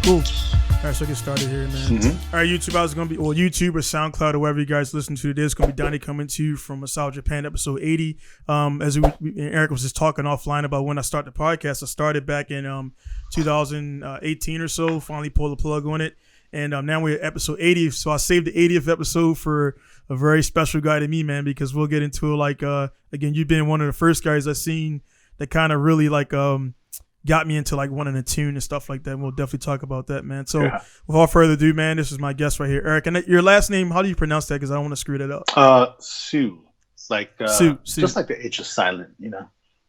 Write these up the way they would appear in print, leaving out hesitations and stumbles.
Cool. All right, so get started here, man. Mm-hmm. All right, YouTube, I was going to be, well, YouTube or SoundCloud or wherever you guys listen to this, going to be Donnie coming to you from South Japan, episode 80. As Eric was just talking offline about when I started the podcast, I started back in 2018 or so, finally pulled the plug on it. And now we're at episode 80. So I saved the 80th episode for a very special guy to me, man, because we'll get into it. Like, again, you've been one of the first guys I've seen that kind of really like got me into like wanting to tune and stuff like that. And we'll definitely talk about that, man. So without further ado, man, this is my guest right here, Eric. And your last name, how do you pronounce that? Because I don't want to screw that up. Hsu. Like Hsu. Just like the H is silent, you know.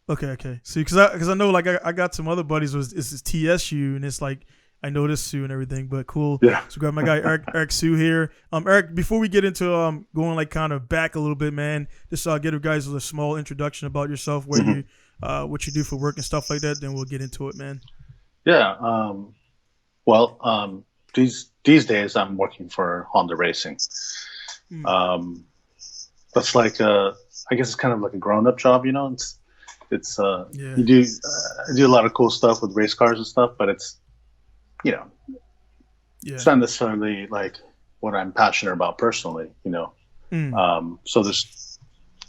Okay. See, because I know like I got some other buddies was it's TSU and it's like I know this Hsu and everything, but cool. Yeah. So we got my guy Eric Hsu here. Eric, before we get into going like kind of back a little bit, man, just get you guys a small introduction about yourself, where you what you do for work and stuff like that. Then we'll get into it, man. Yeah. These days I'm working for Honda Racing. That's like I guess it's kind of like a grown-up job, you know. It's you do I do a lot of cool stuff with race cars and stuff, but it's it's not necessarily like what I'm passionate about personally, you know. So there's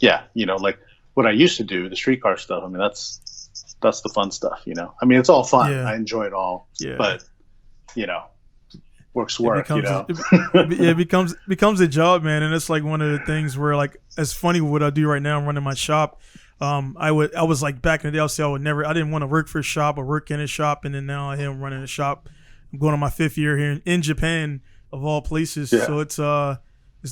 like what I used to do, the street car stuff. I mean, that's the fun stuff, you know. I mean, it's all fun. I enjoy it all. Yeah. But work's work, you know. It becomes a job, man, and it's like one of the things where like it's funny what I do right now. I'm running my shop. I was like back in the day, I didn't want to work for a shop or work in a shop, and then now I am running a shop. I'm going on my 5th year here in Japan, of all places. Yeah. So it's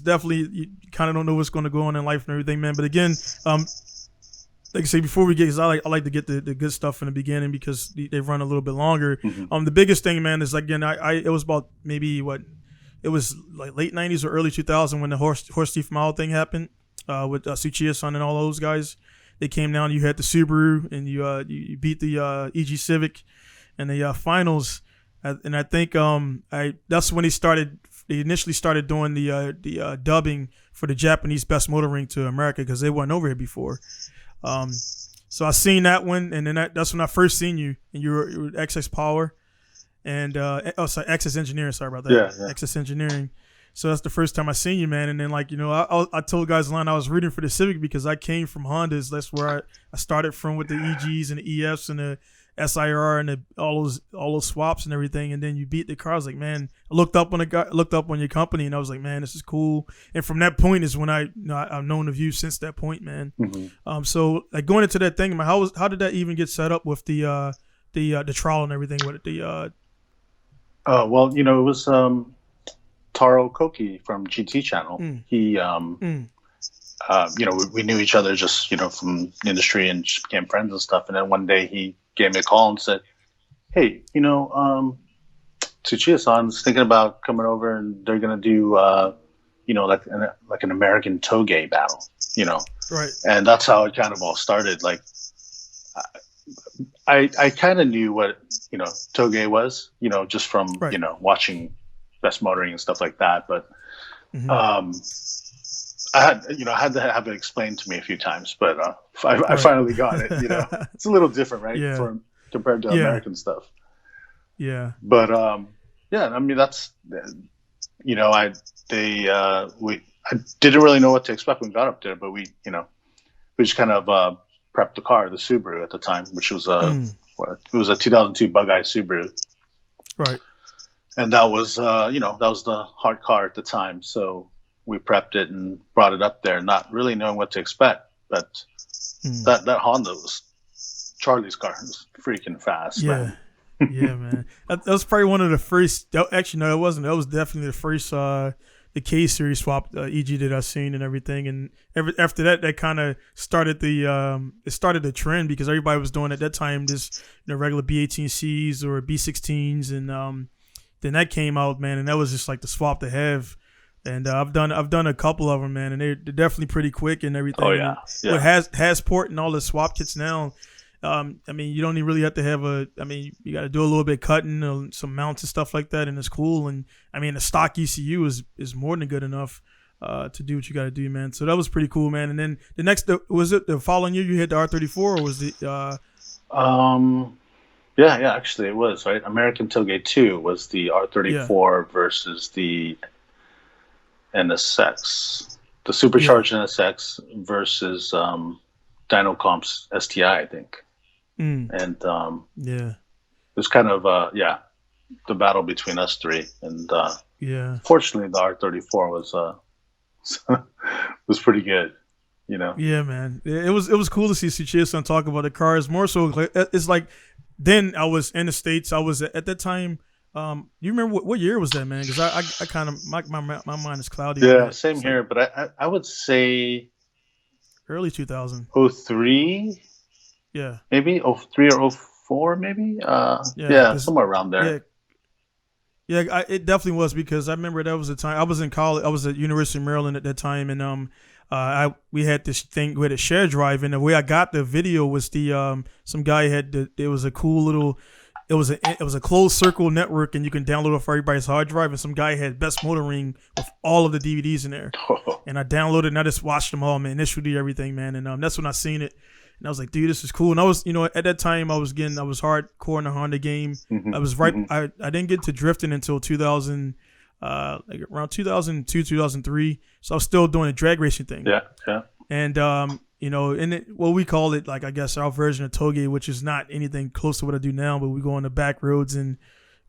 definitely, you kind of don't know what's going to go on in life and everything, man. But again, like I say, before we get, because I like to get the good stuff in the beginning because they run a little bit longer. The biggest thing, man, is again, it was about maybe it was like late 90s or early 2000 when the horse thief mile thing happened with Tsuchiya and all those guys. They came down. You had the Subaru, and you beat the EG Civic in the finals. And I think that's when they initially started doing the dubbing for the Japanese Best Motoring to America because they weren't over here before. So I seen that one, and then that's when I first seen you, and you were XS Power, and XS Engineering. Sorry about that. Yeah. XS Engineering. So that's the first time I seen you, man. And then I told guys online I was rooting for the Civic because I came from Hondas. That's where I started from with the EGs and the EFs and the SIR and all those swaps and everything, and then you beat the car. I was like, man, I looked up on your company, and I was like, man, this is cool. And from that point is when I've known of you since that point, man. So like going into that thing, how did that even get set up with the trial and everything with it? Well, it was Taro Koki from GT Channel. He we knew each other just from the industry and just became friends and stuff. And then one day he gave me a call and said, hey, Tsuchiya-san's thinking about coming over and they're going to do, like an American Touge battle, Right. And that's how it kind of all started. Like, I kind of knew what, Touge was, just from, watching Best Motoring and stuff like that. But I had to have it explained to me a few times, but I finally got it. It's a little different, right? Yeah. Compared to American stuff. Yeah. But I mean that's I didn't really know what to expect when we got up there, but we just kind of prepped the car, the Subaru at the time, which was it was a 2002 Bug-Eye Subaru. Right. And that was that was the hard car at the time, so we prepped it and brought it up there, not really knowing what to expect. But that Honda was Charlie's car. It was freaking fast. Yeah, man. Yeah, man. That was probably one of the first. Actually, no, it wasn't. That was definitely the first the K series swap EG that I seen and everything. And after that kind of started the trend because everybody was doing at that time this regular B18Cs or B16s, and then that came out, man, and that was just like the swap to have. And I've done a couple of them, man, and they're definitely pretty quick and everything. Oh yeah. With Hasport and all the swap kits now, I mean, you don't even really have to have you got to do a little bit of cutting, some mounts and stuff like that, and it's cool. And I mean, the stock ECU is more than good enough to do what you got to do, man. So that was pretty cool, man. And then was it the following year you had the R34, or was it? Yeah, actually it was, right? American Touge 2 was the R34 versus the NSX. The supercharged NSX versus Dyno Comp's STI, I think. And it was kind of the battle between us three. And fortunately the R34 was pretty good. You know? Yeah, man. It was cool to see Tsuchiya-san talk about the cars. More so, it's like then I was in the States. I was at that time. You remember what year was that, man? Because I kind of my mind is cloudy. Yeah, same here. But I would say early 2000. 03. Yeah. Maybe 03 or 04, maybe. Somewhere around there. Yeah, it definitely was, because I remember that was the time I was in college. I was at University of Maryland at that time, and we had this thing. We had a share drive, and the way I got the video was some guy had it was a cool little. It was a closed circle network, and you can download it for everybody's hard drive. And some guy had Best Motoring with all of the DVDs in there, and I downloaded and I just watched them all, man. Initially, everything, man, and that's when I seen it, and I was like, dude, this is cool. And I was, at that time, I was hardcore in the Honda game. Mm-hmm. I was I didn't get to drifting until 2000, like around 2002, 2003. So I was still doing a drag racing thing. Yeah. And we call it, like, I guess our version of Touge, which is not anything close to what I do now, but we go on the back roads and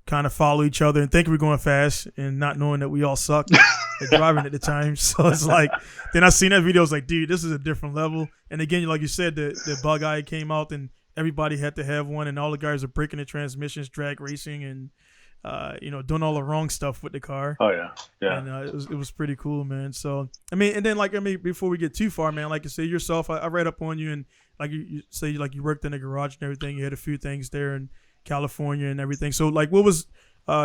kind of follow each other and think we're going fast and not knowing that we all suck at driving at the time. So it's like, then I seen that video, I was like, dude, this is a different level. And again, like you said, the bug eye came out and everybody had to have one, and all the guys are breaking the transmissions, drag racing, and doing all the wrong stuff with the car. Oh yeah. And it was pretty cool, man. So and then before we get too far, man, like you say yourself, I read up on you, and like you say, like you worked in a garage and everything. You had a few things there in California and everything. So like, what was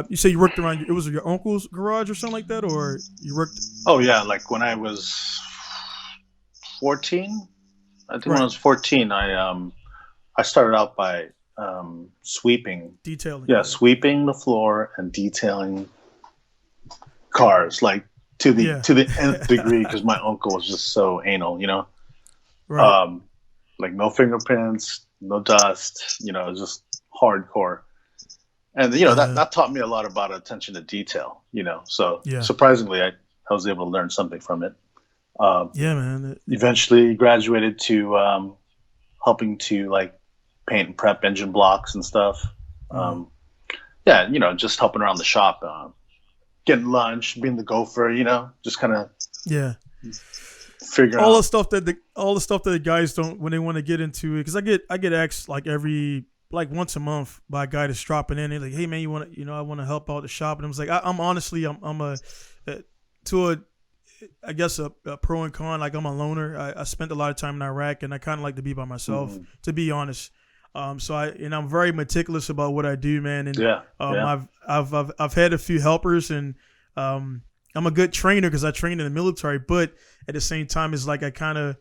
you say you worked around? It was your uncle's garage or something like that, or you worked? Oh yeah, like when I was 14, I think when I was 14, I started out by sweeping, detailing. Yeah, sweeping the floor and detailing cars, like to the nth degree, because my uncle was just so anal, Right. Like no fingerprints, no dust, it was just hardcore. And that taught me a lot about attention to detail, So surprisingly, I was able to learn something from it. Man. Eventually graduated to helping to like paint and prep engine blocks and stuff. Just helping around the shop, getting lunch, being the gopher, just kind of figuring all out the stuff that the guys don't when they want to get into it. Because I get asked like once a month by a guy that's dropping in. They're like, hey man, you want to, I want to help out the shop, and I was like, I'm honestly, I'm a I guess a pro and con. Like, I'm a loner. I spent a lot of time in Iraq, and I kind of like to be by myself, to be honest. So I'm very meticulous about what I do, man. And I've had a few helpers, and I'm a good trainer because I trained in the military. But at the same time, it's like I kind of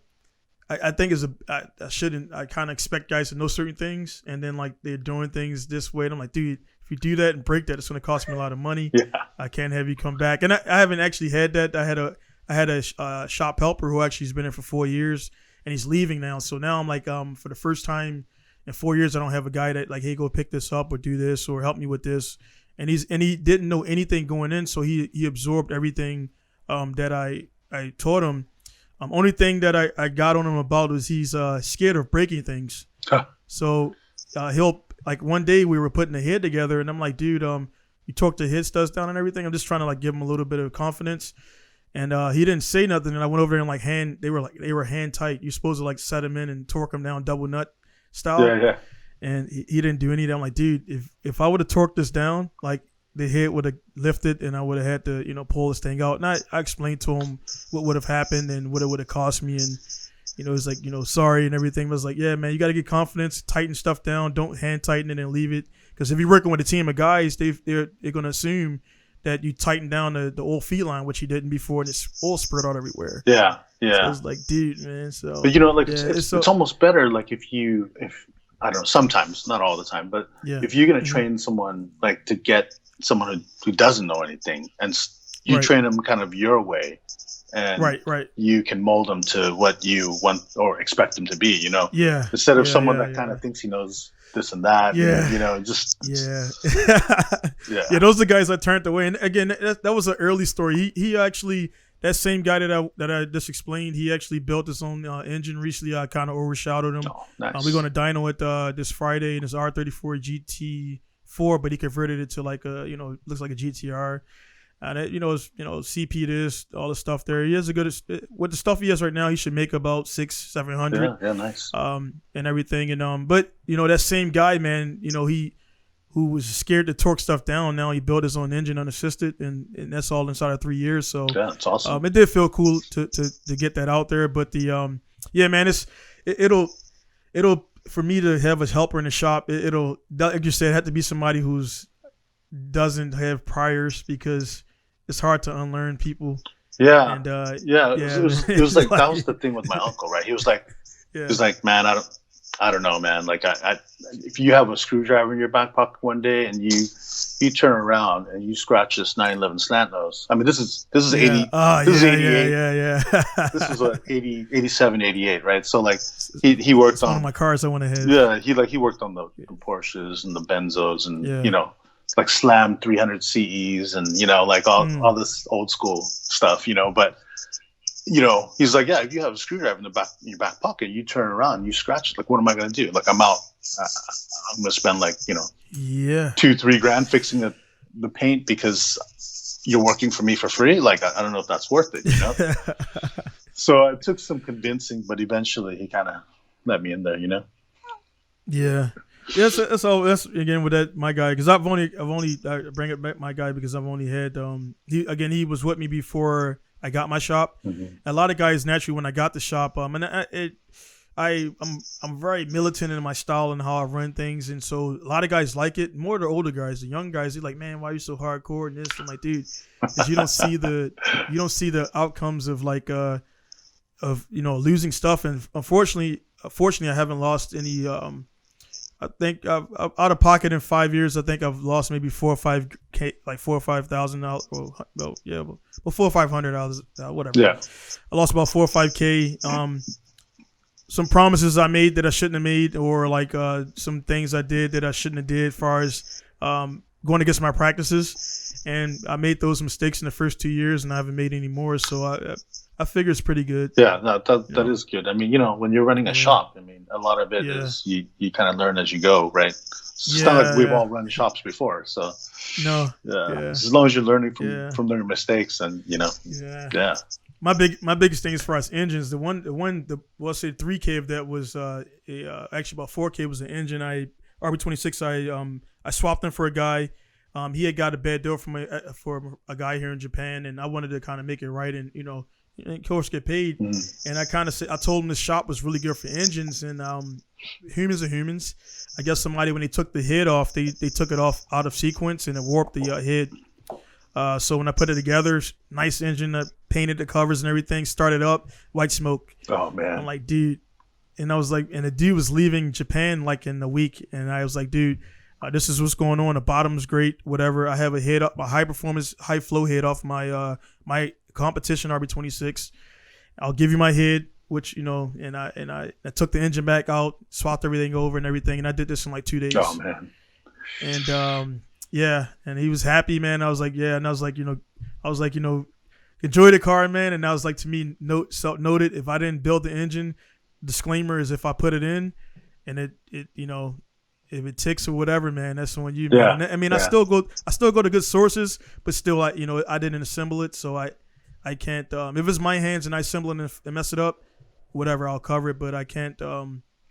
expect guys to know certain things, and then like they're doing things this way, and I'm like, dude, if you do that and break that, it's going to cost me a lot of money. I can't have you come back. And I haven't actually had that. I had a shop helper who actually has been there for 4 years, and he's leaving now. So now I'm like, for the first time in 4 years, I don't have a guy that like, hey, go pick this up or do this or help me with this. And he didn't know anything going in, so he absorbed everything that I taught him. Only thing that I got on him about was he's scared of breaking things. So he'll, like, one day we were putting a head together, and I'm like, dude, you torque the head studs down and everything. I'm just trying to like give him a little bit of confidence. And he didn't say nothing, and I went over there and like they were hand tight. You're supposed to like set them in and torque them down double nut style. Yeah. And he didn't do anything. I'm like, dude, if I would have torqued this down, like the head would have lifted, and I would have had to pull this thing out. And I explained to him what would have happened and what it would have cost me. And it was like, sorry and everything. I was like, yeah, man, you got to get confidence, tighten stuff down, don't hand tighten it and leave it. Because if you're working with a team of guys, they're going to assume that you tighten down the old feet line, which he didn't before, and it's all spread out everywhere. Yeah. So I was like, dude, man. So, but it's almost better. Like if I don't know, sometimes, not all the time, but if you're going to train someone, like to get someone who doesn't know anything, and you train them kind of your way, and right. you can mold them to what you want or expect them to be. Yeah. Instead of someone that kind of thinks he knows this and that. Yeah. And, just yeah. yeah. Those are the guys I turned away. And again, that was an early story. He actually, that same guy that I just explained, he actually built his own engine recently. I kind of overshadowed him. Oh, nice. We're going to dyno it this Friday in his R34 GT4, but he converted it to like a looks like a GTR. And it, CP this, all the stuff there. He has a good, with the stuff he has right now, he should make about 600-700. Yeah, nice. And everything. And but that same guy, man, who was scared to torque stuff down, now he built his own engine unassisted, and that's all inside of 3 years. So yeah, it's awesome. It did feel cool to get that out there. But the yeah, man, it'll for me to have a helper in the shop, it'll, like you said, have to be somebody who's doesn't have priors, because it's hard to unlearn people. Yeah. And it was like that was the thing with my uncle, right? He was like, man, I don't know, man. Like I if you have a screwdriver in your back pocket one day and you turn around and you scratch this 911 slant nose. I mean, this is 80. This is 88. Yeah. This is 80, 87, 88, right? So like he worked on one of my cars I went ahead. Yeah, he worked on the Porsches and the Benzos and like slammed 300 CEs and like all this old school stuff, but he's like, yeah, if you have a screwdriver in your back pocket, you turn around, you scratch it. Like, what am I going to do? Like, I'm out. I'm going to spend like, $2-3 grand fixing the paint because you're working for me for free. Like, I don't know if that's worth it, So it took some convincing, but eventually he kind of let me in there, Yeah. Yes, that's again with that my guy, because I've only I bring it back my guy because I've only had he was with me before I got my shop. Mm-hmm. A lot of guys naturally when I got the shop and I'm very militant in my style and how I run things, and so a lot of guys like it. More the older guys, the young guys, they're like, man, why are you so hardcore and this? I'm like, dude, because you don't see the outcomes of like of losing stuff, and unfortunately I haven't lost any. I think out of pocket in 5 years, I think I've lost maybe $4 or $5K, like $4,000 or $5,000. Well, $400 or $500, whatever. Yeah, I lost about $4 or $5K. Some promises I made that I shouldn't have made, or like some things I did that I shouldn't have did, as far as going against my practices. And I made those mistakes in the first 2 years, and I haven't made any more. So I figure it's pretty good. Yeah, no, that is good. I mean, when you're running a shop, I mean, a lot of it is you kind of learn as you go, right? It's not like we've all run shops before, so no. As long as you're learning from their mistakes, and yeah. My biggest thing as far as engines, the 3K of that was actually about 4K was the engine. RB26. I swapped them for a guy. He had got a bad deal for a guy here in Japan, and I wanted to kind of make it right, and and of course get paid. And I told him the shop was really good for engines, and humans are humans. I guess somebody, when they took the head off, they took it off out of sequence and it warped the head. So when I put it together, nice engine, painted the covers and everything, started up, white smoke. Oh man! I'm like, dude, and I was like, and the dude was leaving Japan like in a week, and I was like, dude, this is what's going on. The bottom's great, whatever. I have a head up, a high performance, high flow head off my my competition RB26. I'll give you my head, which and I took the engine back out, swapped everything over and everything, and I did this in like 2 days. Oh man! And and he was happy, man. I was like, yeah, and I was like, enjoy the car, man. And I was like, to me, noted, if I didn't build the engine, disclaimer is if I put it in, and it if it ticks or whatever, man, that's on you, man. I mean, I still go to good sources, but still, I didn't assemble it, so I can't. If it's my hands and I assemble it and mess it up, whatever, I'll cover it, but I can't.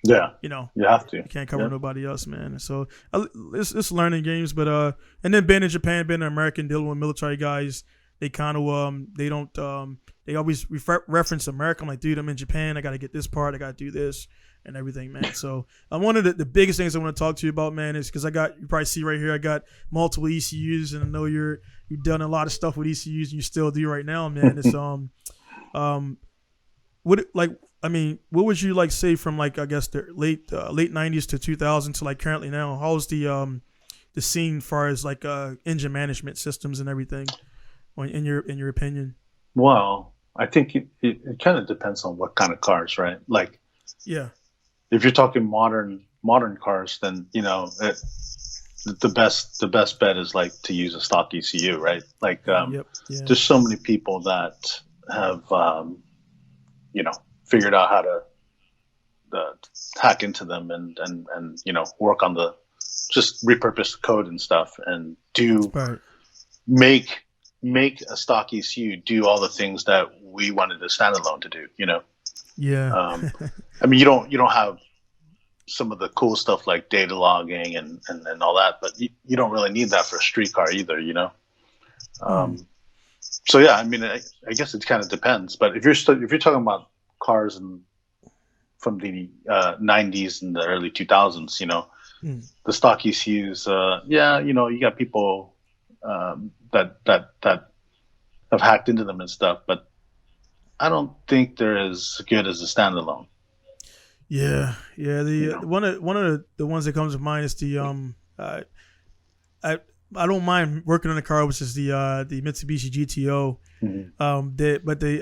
You have to. You can't cover nobody else, man. So it's learning games, but and then being in Japan, being an American, dealing with military guys, they kind of they don't they always reference America. I'm like, dude, I'm in Japan. I got to get this part. I got to do this and everything, man. So one of the biggest things I want to talk to you about, man, is because you probably see right here, I got multiple ECUs, and I know you've done a lot of stuff with ECUs, and you still do right now, man. It's what would you like say from like, I guess the late 90s to 2000 to like currently now? How's the scene as far as like engine management systems and everything, in your opinion? Well, I think it kind of depends on what kind of cars, right? Like, Yeah. if you're talking modern cars, then the best bet is like to use a stock ECU, right? Like, Yep. Yeah. there's so many people that have figured out how to hack into them and work on the just repurpose the code and stuff and Right. make a stock ECU do all the things that we wanted a standalone to do. Yeah. I mean, you don't have some of the cool stuff like data logging and all that, but you don't really need that for a street car either. So yeah, I mean, I guess it kind of depends. But if you're talking about cars from the 90s and the early 2000s, the stock ECUs, you got people that have hacked into them and stuff, but I don't think they're as good as a standalone. Yeah. The one of the ones that comes to mind is the I don't mind working on a car, which is the Mitsubishi GTO. I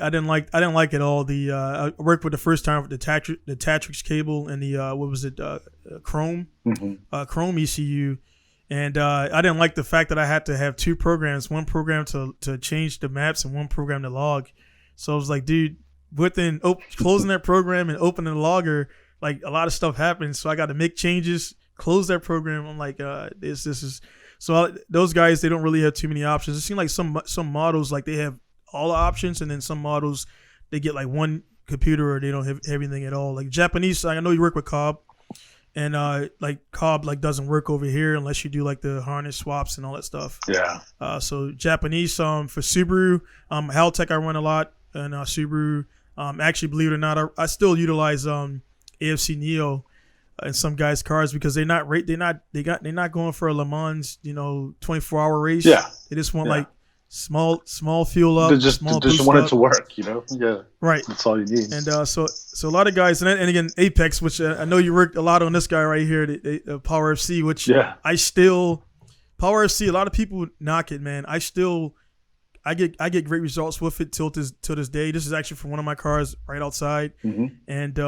didn't like it all. I worked with the first time with the Tatrix cable and the Chrome Chrome ECU, and I didn't like the fact that I had to have two programs, one program to change the maps and one program to log. So I was like, dude, within closing that program and opening the logger, like a lot of stuff happens. So I got to make changes, close that program. I'm like, this is. So those guys, they don't really have too many options. It seems like some models, like they have all the options, and then some models they get like one computer or they don't have everything at all. Like Japanese, I know you work with Cobb, and like Cobb like doesn't work over here unless you do like the harness swaps and all that stuff. Yeah. So Japanese, for Subaru, Haltech I run a lot, and Subaru. Actually, believe it or not, I still utilize AFC Neo in some guys' cars because they're not going for a Le Mans 24-hour race. Yeah, they just want like small fuel up. They just want it to work. Yeah, right. That's all you need. And so a lot of guys, and again Apex, which I know you worked a lot on this guy right here, the Power FC, which Power FC. A lot of people knock it, man. I get great results with it till this day. This is actually from one of my cars right outside. And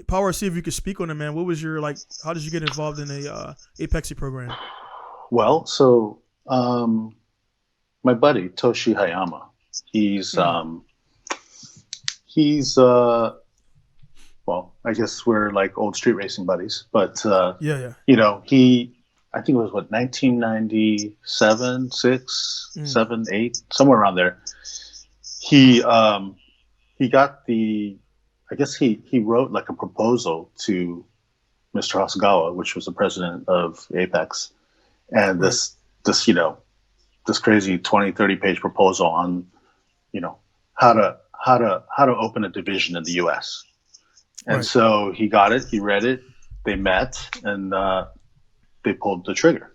Power C, if you could speak on it, man, what was your how did you get involved in the Apexy program? Well, so my buddy Toshi Hayama, he's well, I guess we're like old street racing buddies, but I think it was 1997, 6, 7, 8, somewhere around there. He got I guess he wrote like a proposal to Mr. Hasegawa, which was the president of Apex, and this crazy 20, 30 page proposal on, how to open a division in the US. And so he got it, he read it, they met, and they pulled the trigger.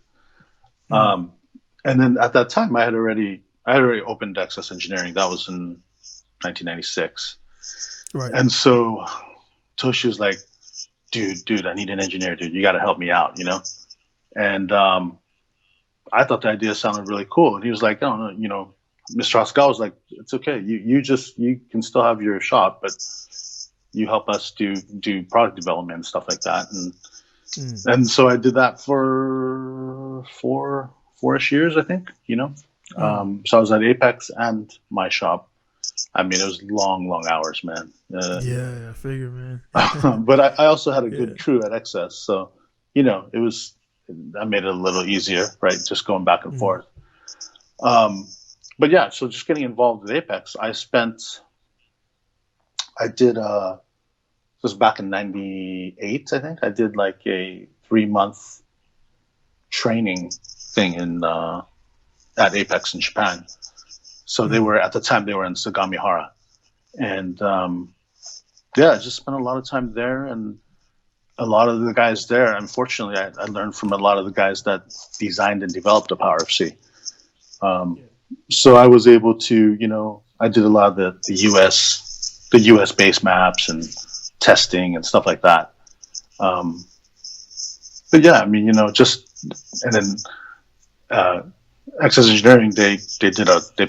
And then at that time I had already opened Access Engineering. That was in 1996. Right. And so Toshi was like, dude, I need an engineer, dude. You got to help me out, And I thought the idea sounded really cool. And he was like, oh, no, Mr. Hasegawa was like, it's okay. You can still have your shop, but you help us do product development and stuff like that. And so I did that for four-ish years, I think, So I was at Apex and my shop. I mean, it was long hours, man. I figure, man. But I also had a good crew at XS. So, I made it a little easier, right? Just going back and forth. But yeah, so just getting involved with Apex, this was back in 98, I think. I did like a 3-month training thing at Apex in Japan. So at the time they were in Sagamihara. And I just spent a lot of time there, and a lot of the guys there, unfortunately, I learned from a lot of the guys that designed and developed the Power FC. So I was able to, I did a lot of the US base maps and testing and stuff like that. But yeah, I mean, and then Access Engineering, they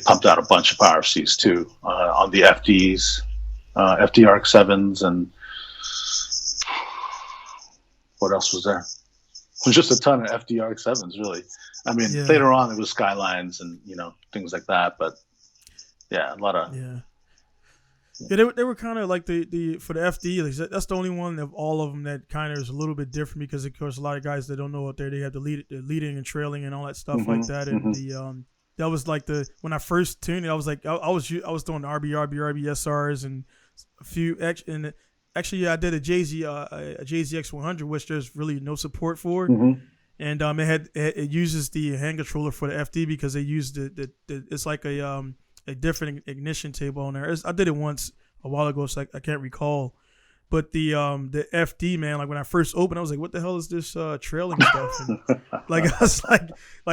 pumped out a bunch of RFCs too on the FDs, FDRX7s, and what else was there? Just a ton of FDRX7s, really. I mean, later on it was Skylines and things like that, but yeah, a lot of they were kind of like the for the FD. That's the only one of all of them that kind of is a little bit different because of course a lot of guys that don't know out there they have the leading and trailing and all that stuff like that, and the that was like when I first tuned it, I was like I was doing RB SRs and a few and actually I did a JZ X100 which there's really no support for. And it uses the hand controller for the FD because they use the it's like a different ignition table on there. I did it once a while ago, so I can't recall. But the FD, man, like when I first opened, I was like, "What the hell is this trailing stuff?" And like I was like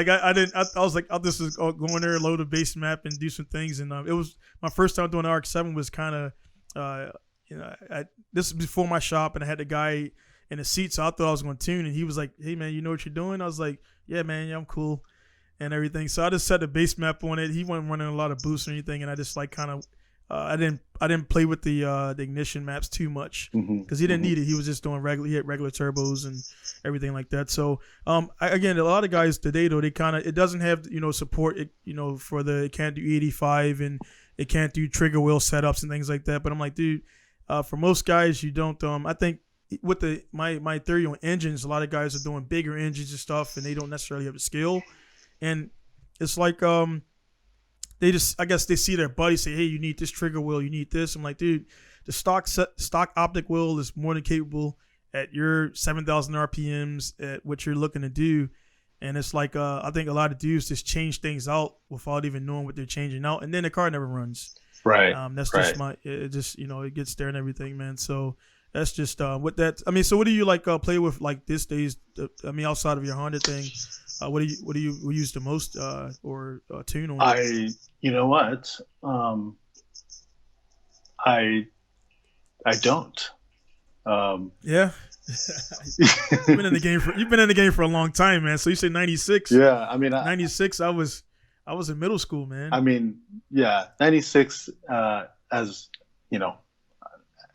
I was like, "I'll just go in there, load a base map, and do some things." And it was my first time doing the RX-7 was kind of this is before my shop, and I had the guy in the seat, so I thought I was going to tune, and he was like, "Hey man, you know what you're doing?" I was like, "Yeah man, yeah, I'm cool," and everything. So I just set the base map on it. He wasn't running a lot of boosts or anything, and I just like kind of I didn't play with the ignition maps too much because he didn't need it. He was just doing he had regular turbos and everything like that. So again, a lot of guys today though, they kind of it doesn't have support for it can't do 85 and it can't do trigger wheel setups and things like that. But I'm like, dude, for most guys you don't. I think with my theory on engines, a lot of guys are doing bigger engines and stuff, and they don't necessarily have the skill. And it's like they just, I guess they see their buddy say, "Hey, you need this trigger wheel, you need this." I'm like, dude, the stock optic wheel is more than capable at your 7,000 RPMs at what you're looking to do. And it's like I think a lot of dudes just change things out without even knowing what they're changing out, and then the car never runs. Right. That's just it just it gets there and everything, man. So. That's just what that. I mean, so what do you like play with like these days? I mean, outside of your Honda thing, what do you use the most or tune on? You know what? I don't. Yeah. You've been in the game for a long time, man. So you say 96? Yeah, I mean 96. I was in middle school, man. I mean, yeah, 96 as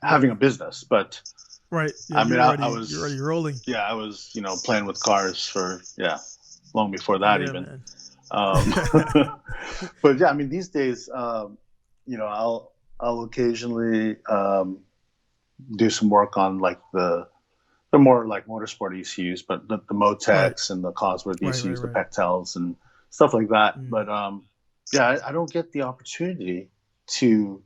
having a business, but right. Yeah, I mean, you're already rolling. Yeah, I was, playing with cars for long before that even. But yeah, I mean, these days, I'll occasionally do some work on like the more like motorsport ECUs, but the Motecs and the Cosworth ECUs, the Pectels and stuff like that. But I don't get the opportunity to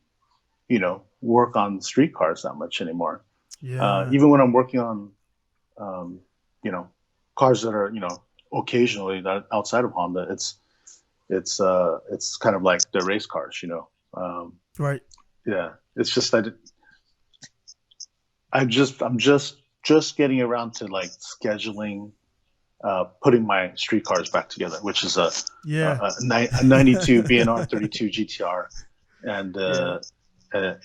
work on street cars that much anymore. Yeah. Even when I'm working on, cars that are, occasionally that outside of Honda, it's kind of like the race cars, Right. Yeah. It's just that I'm just getting around to like scheduling, putting my street cars back together, which is a 92 BNR 32 GTR and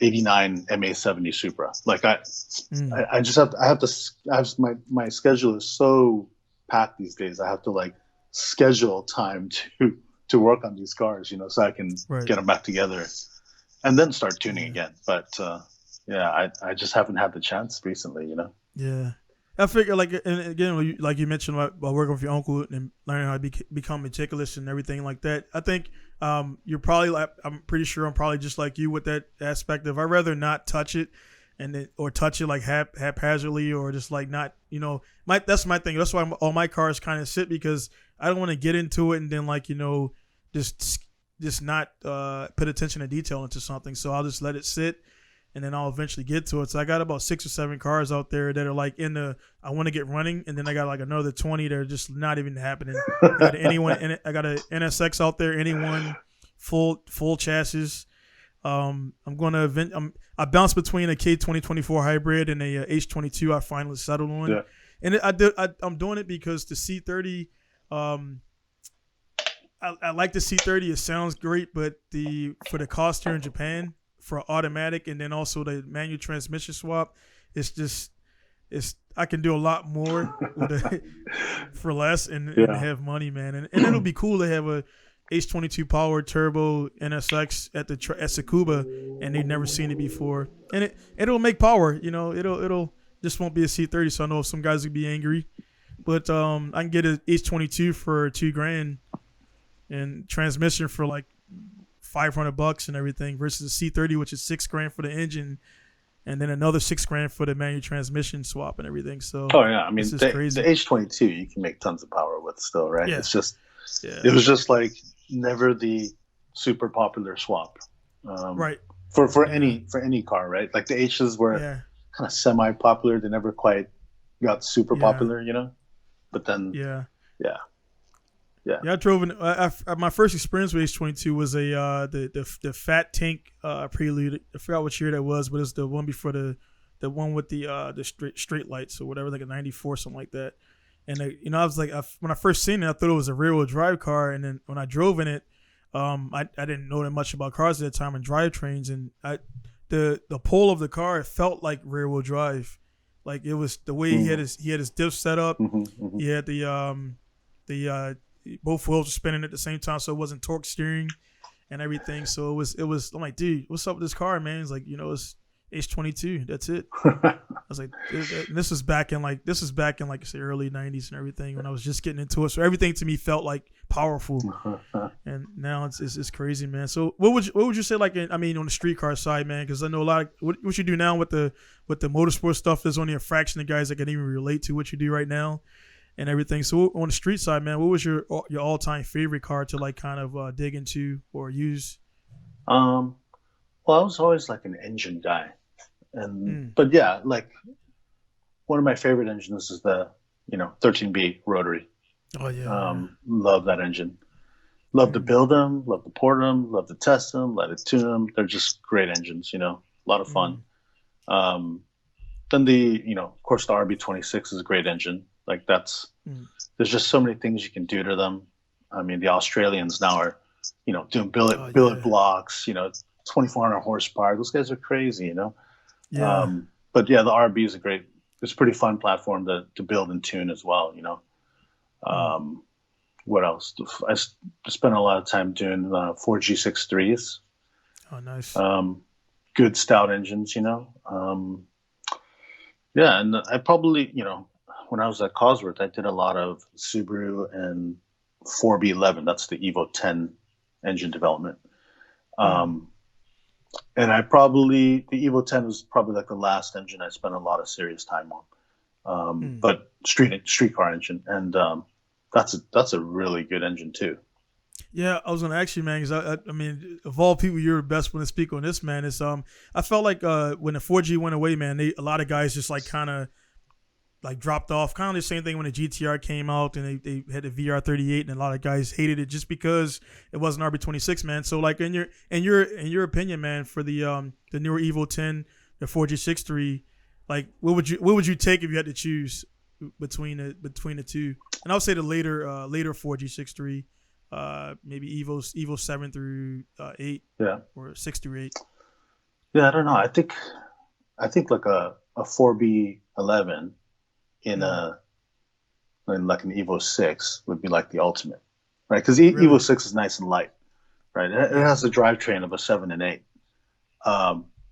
89 MA70 Supra. Like I have my schedule is so packed these days. I have to like schedule time to work on these cars, so I can get them back together and then start tuning again. But I just haven't had the chance recently, Yeah. I figure, like, and again, like you mentioned about working with your uncle and learning how to become meticulous and everything like that. I think you're probably like, I'm pretty sure I'm probably just like you with that aspect of I'd rather not touch it or touch it like haphazardly or just like not, that's my thing. That's why all my cars kind of sit because I don't want to get into it and then like, just not put attention to detail into something. So I'll just let it sit. And then I'll eventually get to it. So I got about 6 or 7 cars out there that are like I want to get running, and then I got like another 20 that are just not even happening. I got an NSX out there, anyone, full chassis. I bounce between a K2024 hybrid and a H22. I finally settled on, and I'm doing it because the C30. I like the C30. It sounds great, but for the cost here in Japan. For automatic and then also the manual transmission swap, I I can do a lot more with for less and have money, man. And it'll be cool to have a H22 power turbo NSX at Tsukuba, and they've never seen it before. And it'll make power, it'll just won't be a C30. So I know some guys would be angry, but I can get an H22 for $2,000 and transmission for like $500 and everything versus a C30, which is $6,000 for the engine. And then another $6,000 for the manual transmission swap and everything. So I mean, the H22 you can make tons of power with still, right? It's just it was just like never the super popular swap, right? For any car, right? Like the H's were kind of semi popular; they never quite got super popular, But then I drove my first experience with H22 was the Fat Tank Prelude. I forgot what year that was, but it's the one before the one with the straight lights or whatever, like a 94, something like that. And I was like, when I first seen it, I thought it was a rear wheel drive car. And then when I drove in it, I didn't know that much about cars at that time and drivetrains. And the pole of the car, it felt like rear wheel drive. Like it was the way he had his diff set up. He had the both wheels were spinning at the same time, so it wasn't torque steering and everything. So it was. I'm like, dude, what's up with this car, man? He's like, it's H22. That's it. I was like, this is back in like say early '90s and everything when I was just getting into it. So everything to me felt like powerful, and now it's crazy, man. So what would you say like on the street car side, man? Because I know a lot of what you do now with the motorsport stuff. There's only a fraction of guys that can even relate to what you do right now. And everything. So on the street side, man, what was your all-time favorite car to like kind of dig into or use? Well, I was always like an engine guy, but yeah, like one of my favorite engines is the 13B rotary. Oh yeah. Love that engine. Love to build them. Love to port them. Love to test them. Love to tune them. They're just great engines. A lot of fun. Then of course, the RB26 is a great engine. Like there's just so many things you can do to them. I mean, the Australians now are, doing billet blocks, 2,400 horsepower. Those guys are crazy, Yeah. But yeah, the RB is it's a pretty fun platform to build and tune as well, What else? I spent a lot of time doing 4G63s. Oh, nice. Good stout engines, Yeah, and I probably, when I was at Cosworth, I did a lot of Subaru and 4B11. That's the Evo 10 engine development. And the Evo 10 was probably like the last engine I spent a lot of serious time on. But street car engine. And that's a really good engine too. Yeah, I was going to ask you, man, because I mean, of all people, you're the best one to speak on this, man. It's I felt like when the 4G went away, man, a lot of guys just like kind of like dropped off. Kind of the same thing when the GTR came out and they had the VR38, and a lot of guys hated it just because it wasn't RB26, man. So like in your opinion, man, for the newer Evo 10, the 4G63, like what would you take if you had to choose between the two? And I would say the later 4G63, maybe Evo 7 through 8, or 6 through 8. Yeah, I don't know. I think like a 4B11 in like an Evo 6 would be like the ultimate, right? Because Evo 6 is nice and light, right? It has a drivetrain of a 7 and 8,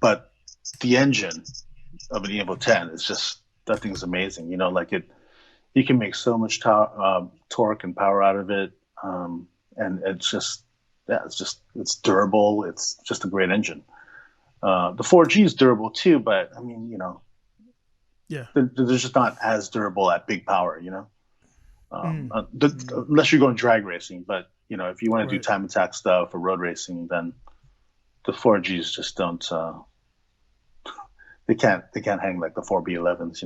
but the engine of an Evo 10 is just, that thing's amazing. Like you can make so much torque and power out of it, and it's durable. It's just a great engine. The 4G is durable too, but I mean, they're just not as durable at big power, unless you're going drag racing. But if you want to do time attack stuff or road racing, then the 4Gs just don't. They can't hang like the 4B11s,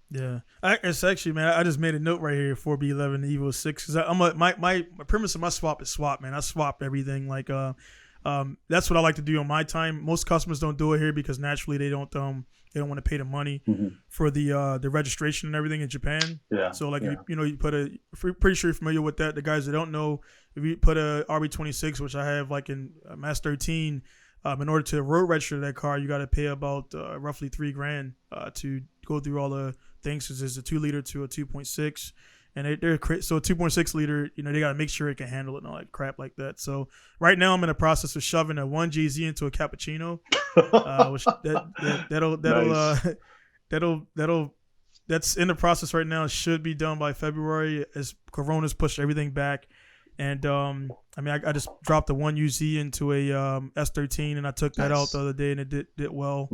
Yeah, it's actually, man, I just made a note right here, 4B11 Evo 6, because my premise of my swap is swap, man. I swap everything. Like that's what I like to do on my time. Most customers don't do it here because naturally they don't want to pay the money for the registration and everything in Japan. Yeah. So like you put pretty sure you're familiar with that. The guys that don't know, if you put a RB26, which I have like in Mass 13, in order to road register that car, you got to pay about roughly $3,000 to go through all the things is a 2-liter to a 2.6. And so a 2.6 liter, they got to make sure it can handle it and all that crap like that. So right now I'm in the process of shoving a 1GZ into a cappuccino, which that's in the process right now. It should be done by February as Corona's pushed everything back. And I just dropped a 1UZ into a S13, and I took that out the other day, and it did well.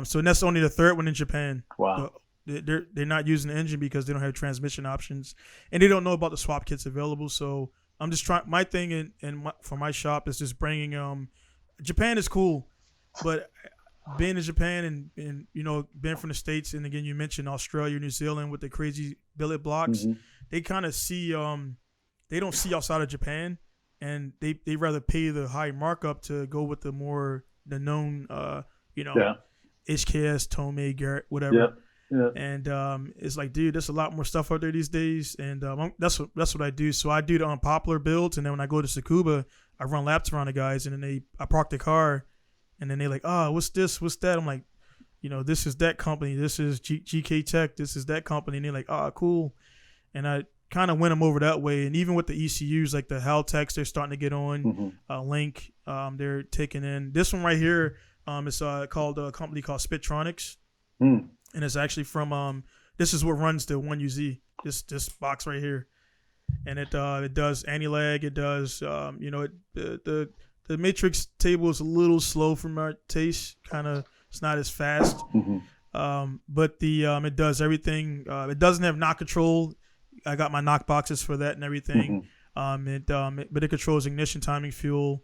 So and that's only the third one in Japan. Wow. They're not using the engine because they don't have transmission options, and they don't know about the swap kits available. So I'm just trying. My thing for my shop is just bringing. Japan is cool, but being in Japan and being from the States, and again you mentioned Australia, New Zealand with the crazy billet blocks, they kind of see they don't see outside of Japan, and they rather pay the high markup to go with the known HKS, Tomei, Garrett, whatever. Yeah. Yeah. And it's like, dude, there's a lot more stuff out there these days, and that's what I do. So I do the unpopular builds, and then when I go to Tsukuba, I run laps around the guys, and then I park the car, and then they like, what's this, what's that? I'm like, this is that company, this is GK Tech, this is that company, and they're like, cool, and I kind of win them over that way. And even with the ECUs, like the Haltex, they're starting to get on. Link, they're taking in this one right here. It's called a company called Spitronics. And it's actually from this is what runs the 1UZ, this box right here, and it does anti-lag, it does the matrix table is a little slow for my taste, kind of it's not as fast, but it does everything. It doesn't have knock control. I got my knock boxes for that and everything. But it controls ignition, timing, fuel.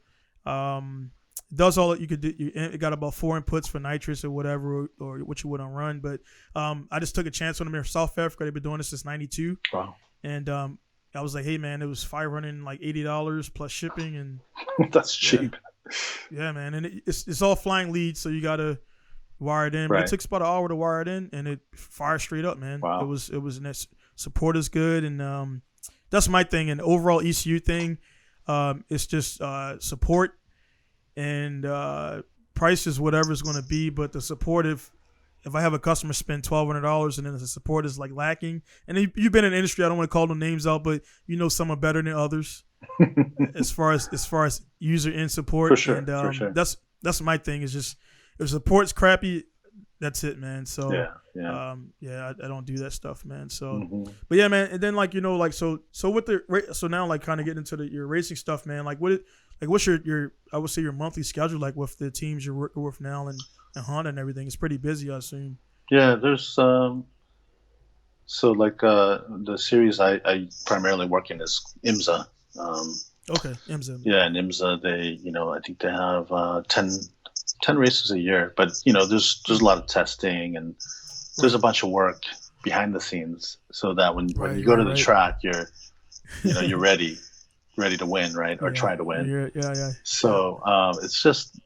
Does all that you could do. It got about 4 inputs for nitrous or whatever, or what you would on run. But I just took a chance on them in South Africa. They've been doing this since '92. Wow. And I was like, hey man, it was $580 plus shipping, and that's cheap. Yeah, man, and it's all flying leads, so you gotta wire it in. Right. But it took about an hour to wire it in, and it fires straight up, man. Wow. It was and that support is good, and that's my thing. And the overall ECU thing, it's just support. And price is whatever it's going to be, but the support, if I have a customer spend $1,200 and then the support is like lacking, and you've been in the industry, I don't want to call no names out, but some are better than others as far as user in support. For sure, and for sure. That's my thing. Is just if support's crappy, that's it, man. So I don't do that stuff, man. So but yeah, man. And then so with now kind of getting into your racing stuff, man. What's your I would say your monthly schedule like with the teams you're working with now and Honda and everything? It's pretty busy, I assume. Yeah, there's the series I primarily work in is IMSA. Okay, IMSA. Yeah, and IMSA, they I think they have 10 races a year, but there's a lot of testing and there's a bunch of work behind the scenes so that when you go to the track, you're ready to win, right? Or try to win. Yeah. So it's just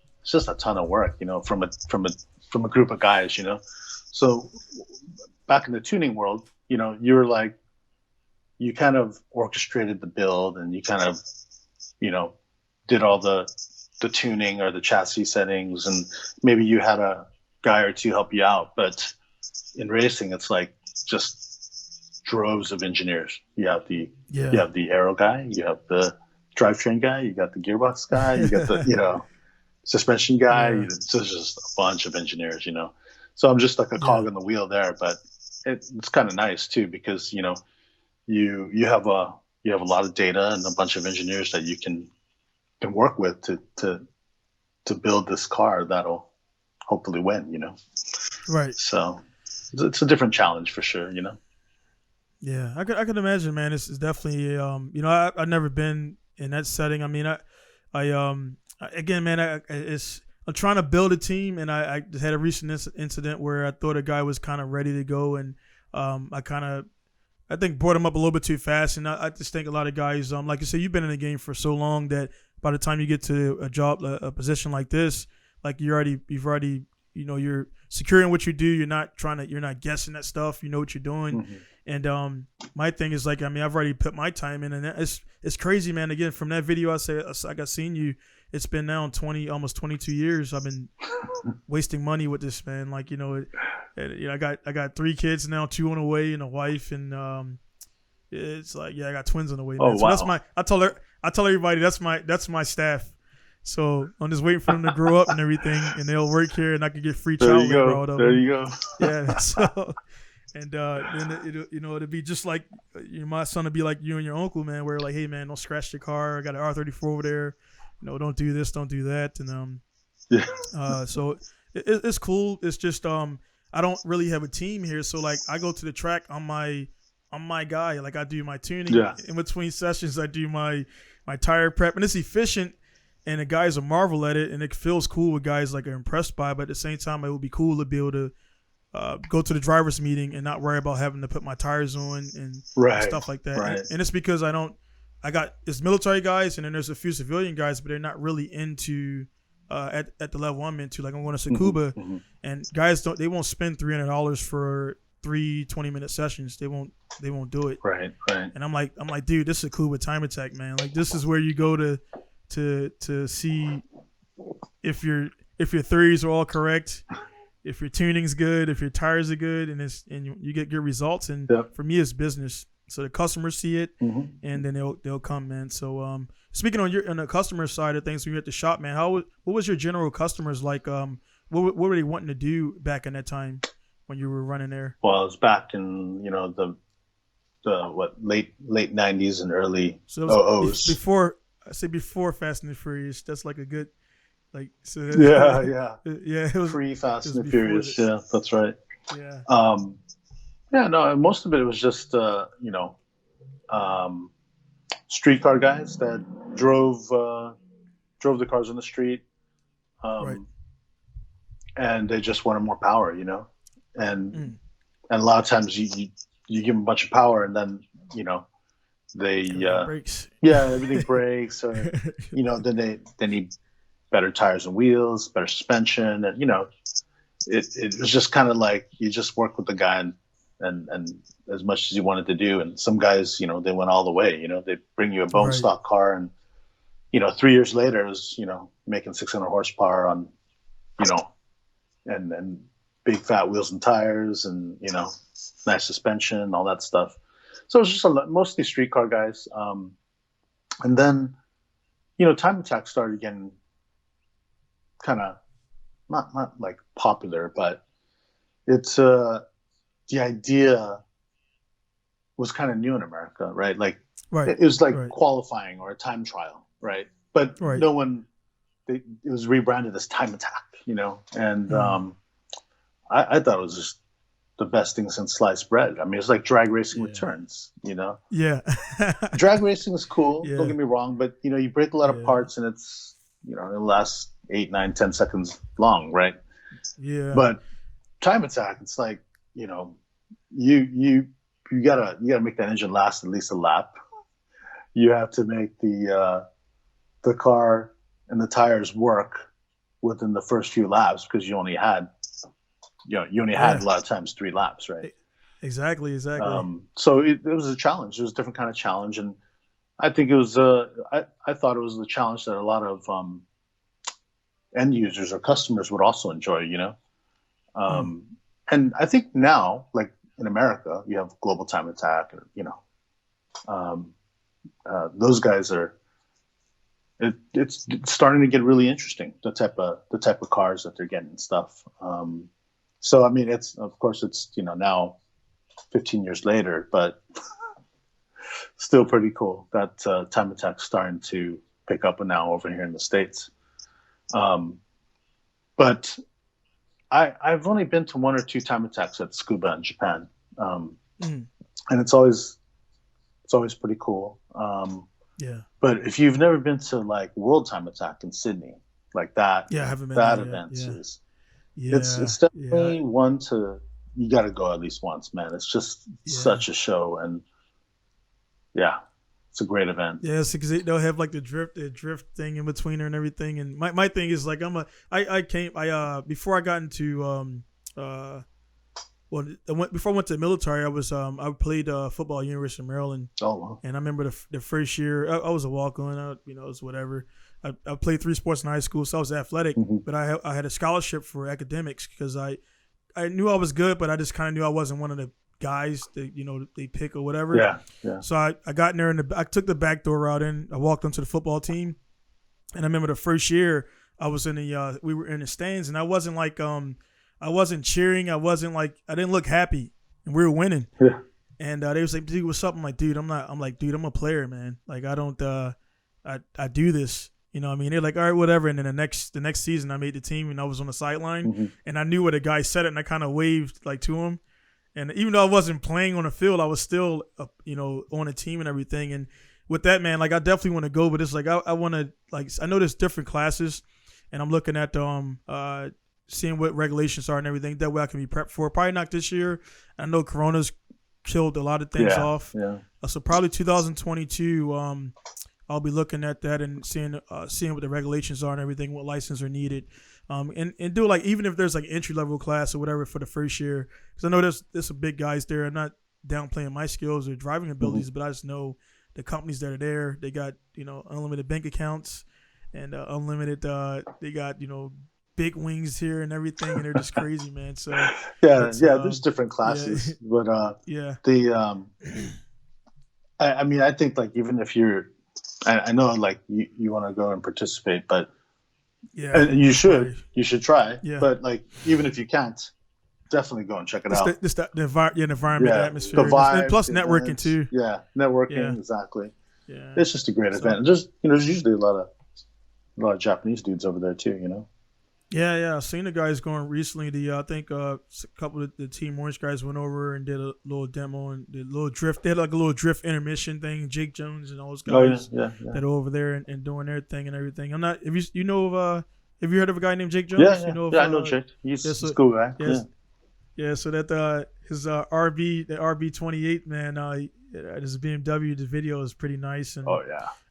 a ton of work, from a group of guys, So back in the tuning world, you were like, you kind of orchestrated the build and you kind of, did all the tuning or the chassis settings, and maybe you had a guy or two help you out. But in racing, it's like just droves of engineers. You have the aero guy, you have the drivetrain guy, you got the gearbox guy, you got the suspension guy. It's just a bunch of engineers, So I'm just like a cog in the wheel there, but it's kind of nice too because you have a lot of data and a bunch of engineers that you can work with to build this car that'll hopefully win. Right. So it's a different challenge for sure. Yeah, I could imagine, man. It's definitely, I've never been in that setting. I mean, again, man, I'm trying to build a team, and I just had a recent incident where I thought a guy was kind of ready to go, and I think brought him up a little bit too fast. And I just think a lot of guys, like you said, you've been in the game for so long that by the time you get to a position like this, like you're securing what you do. You're not guessing that stuff. You know what you're doing. And my thing is like, I mean, I've already put my time in, and it's crazy, man. Again, from that video I got seen you, it's been now almost 22 years. I've been wasting money with this, man. Like, I got 3 kids now, 2 on the way, and a wife, and it's like, I got twins on the way, man. Oh, so wow. that's I tell everybody that's my staff. So I'm just waiting for them to grow up and everything, and they'll work here, and I can get free child labor out of them. There you go. Yeah. So, and then it'll be just like my son will be like you and your uncle, man. Where like, hey, man, don't scratch the car. I got an R34 over there. Don't do this, don't do that, and so it's cool. It's just I don't really have a team here, so like I go to the track on my guy. Like I do my tuning in between sessions. I do my tire prep, and it's efficient. And the guys are marvel at it, and it feels cool with guys like are impressed by it. But at the same time, it would be cool to be able to go to the driver's meeting and not worry about having to put my tires on and stuff like that. Right. And it's because it's military guys, and then there's a few civilian guys, but they're not really into at the level I'm into. Like I'm going to Tsuchiya, and guys they won't spend $300 for 3 20-minute sessions. They won't do it. Right. And I'm like, dude, this is cool with Time Attack, man. Like this is where you go to see if your theories are all correct, if your tuning's good, if your tires are good, and you get good results. And for me, it's business. So the customers see it, and then they'll come, man. So speaking on the customer side of things, when you're at the shop, man, what was your general customers like? What were they wanting to do back in that time when you were running there? Well, it was back in the late 90s and early 00s. Before Fast and the Furious. That's like a good, like, so yeah. It was pre Fast and the Furious. This. Yeah, that's right. Yeah. No, most of it was just streetcar guys that drove the cars on the street, right. And they just wanted more power, and a lot of times you give them a bunch of power, and then they breaks. Everything breaks, or then they need better tires and wheels, better suspension, and it was just kind of like you just work with the guy and as much as you wanted to do. And some guys, they went all the way. They bring you a bone stock car, and 3 years later it was making 600 horsepower on and big fat wheels and tires, and nice suspension, all that stuff. So it was just mostly streetcar guys. And then, Time Attack started getting kind of not like popular, but it's the idea was kind of new in America, right? Like it was like qualifying or a time trial, right? But no one, it was rebranded as Time Attack, and I thought it was just the best thing since sliced bread. I mean, it's like drag racing with turns, Yeah. Drag racing is cool. Yeah. Don't get me wrong, but you break a lot of parts, and it's it lasts 8, 9, 10 seconds long, right? Yeah. But Time Attack, it's like you gotta make that engine last at least a lap. You have to make the car and the tires work within the first few laps, because you only had a lot of times 3 laps, right? Exactly. So it was a challenge. It was a different kind of challenge, and I think it was. I thought it was the challenge that a lot of end users or customers would also enjoy. And I think now, like in America, you have Global Time Attack, and those guys are. It's starting to get really interesting. The type of cars that they're getting and stuff. So I mean, it's now 15 years later, but still pretty cool that Time Attack's starting to pick up now over here in the States. But I've only been to 1 or 2 Time Attacks at Tsuchiya in Japan, and it's always pretty cool. Yeah. But if you've never been to like World Time Attack in Sydney, like that, I haven't been that there event yet. is. It's definitely one to, you got to go at least once, man. It's just such a show, and it's a great event. Yeah, because they'll have like the drift thing in between her and everything. And my thing is like before I got into Well, before I went to the military, I played football at University of Maryland. Oh, wow. And I remember the first year, I was a walk-on. It was whatever. I played 3 sports in high school, so I was athletic. But I had a scholarship for academics because I knew I was good, but I just kind of knew I wasn't one of the guys that they pick or whatever. Yeah. So I got in there and I took the back door route in. I walked onto the football team, and I remember the first year I was in the we were in the stands, and I wasn't like I wasn't cheering. I didn't look happy, and we were winning. Yeah. And they was like, dude, what's up? I'm like, dude, I'm a player, man. Like, I don't, I do this. You know what I mean? They're like, all right, whatever. And then the next season, I made the team, and I was on the sideline, and I knew what a guy said it, and I kind of waved like to him. And even though I wasn't playing on the field, I was still, on a team and everything. And with that, man, like, I definitely want to go, but it's like I want to, like, I know there's different classes, and I'm looking at seeing what regulations are and everything. That way, I can be prepped for it. Probably not this year. I know Corona's killed a lot of things off. Yeah. So probably 2022. I'll be looking at that and seeing what the regulations are and everything, what licenses are needed, and do like even if there's like entry level class or whatever for the first year, because I know there's some big guys there. I'm not downplaying my skills or driving abilities, but I just know the companies that are there. They got unlimited bank accounts and unlimited. They got big wings here and everything, and they're just crazy, man. So there's different classes, but I mean, I think like even if you're, I know like you want to go and participate, but you should try, but like even if you can't, definitely go and check it out. The environment, the atmosphere, the vibe, and plus networking too. Yeah, networking, exactly. Yeah, it's just a great event. There's usually a lot of Japanese dudes over there too. Yeah. I've seen the guys going recently. I think a couple of the Team Orange guys went over and did a little demo and did a little drift. They had like a little drift intermission thing. Jake Jones and all those guys that are over there and doing their thing and everything. I'm not. Have you heard of a guy named Jake Jones? Yeah, I know Jake. He's a cool guy. Yeah. So that his RB, the RB28 man, his BMW, the video is pretty nice. And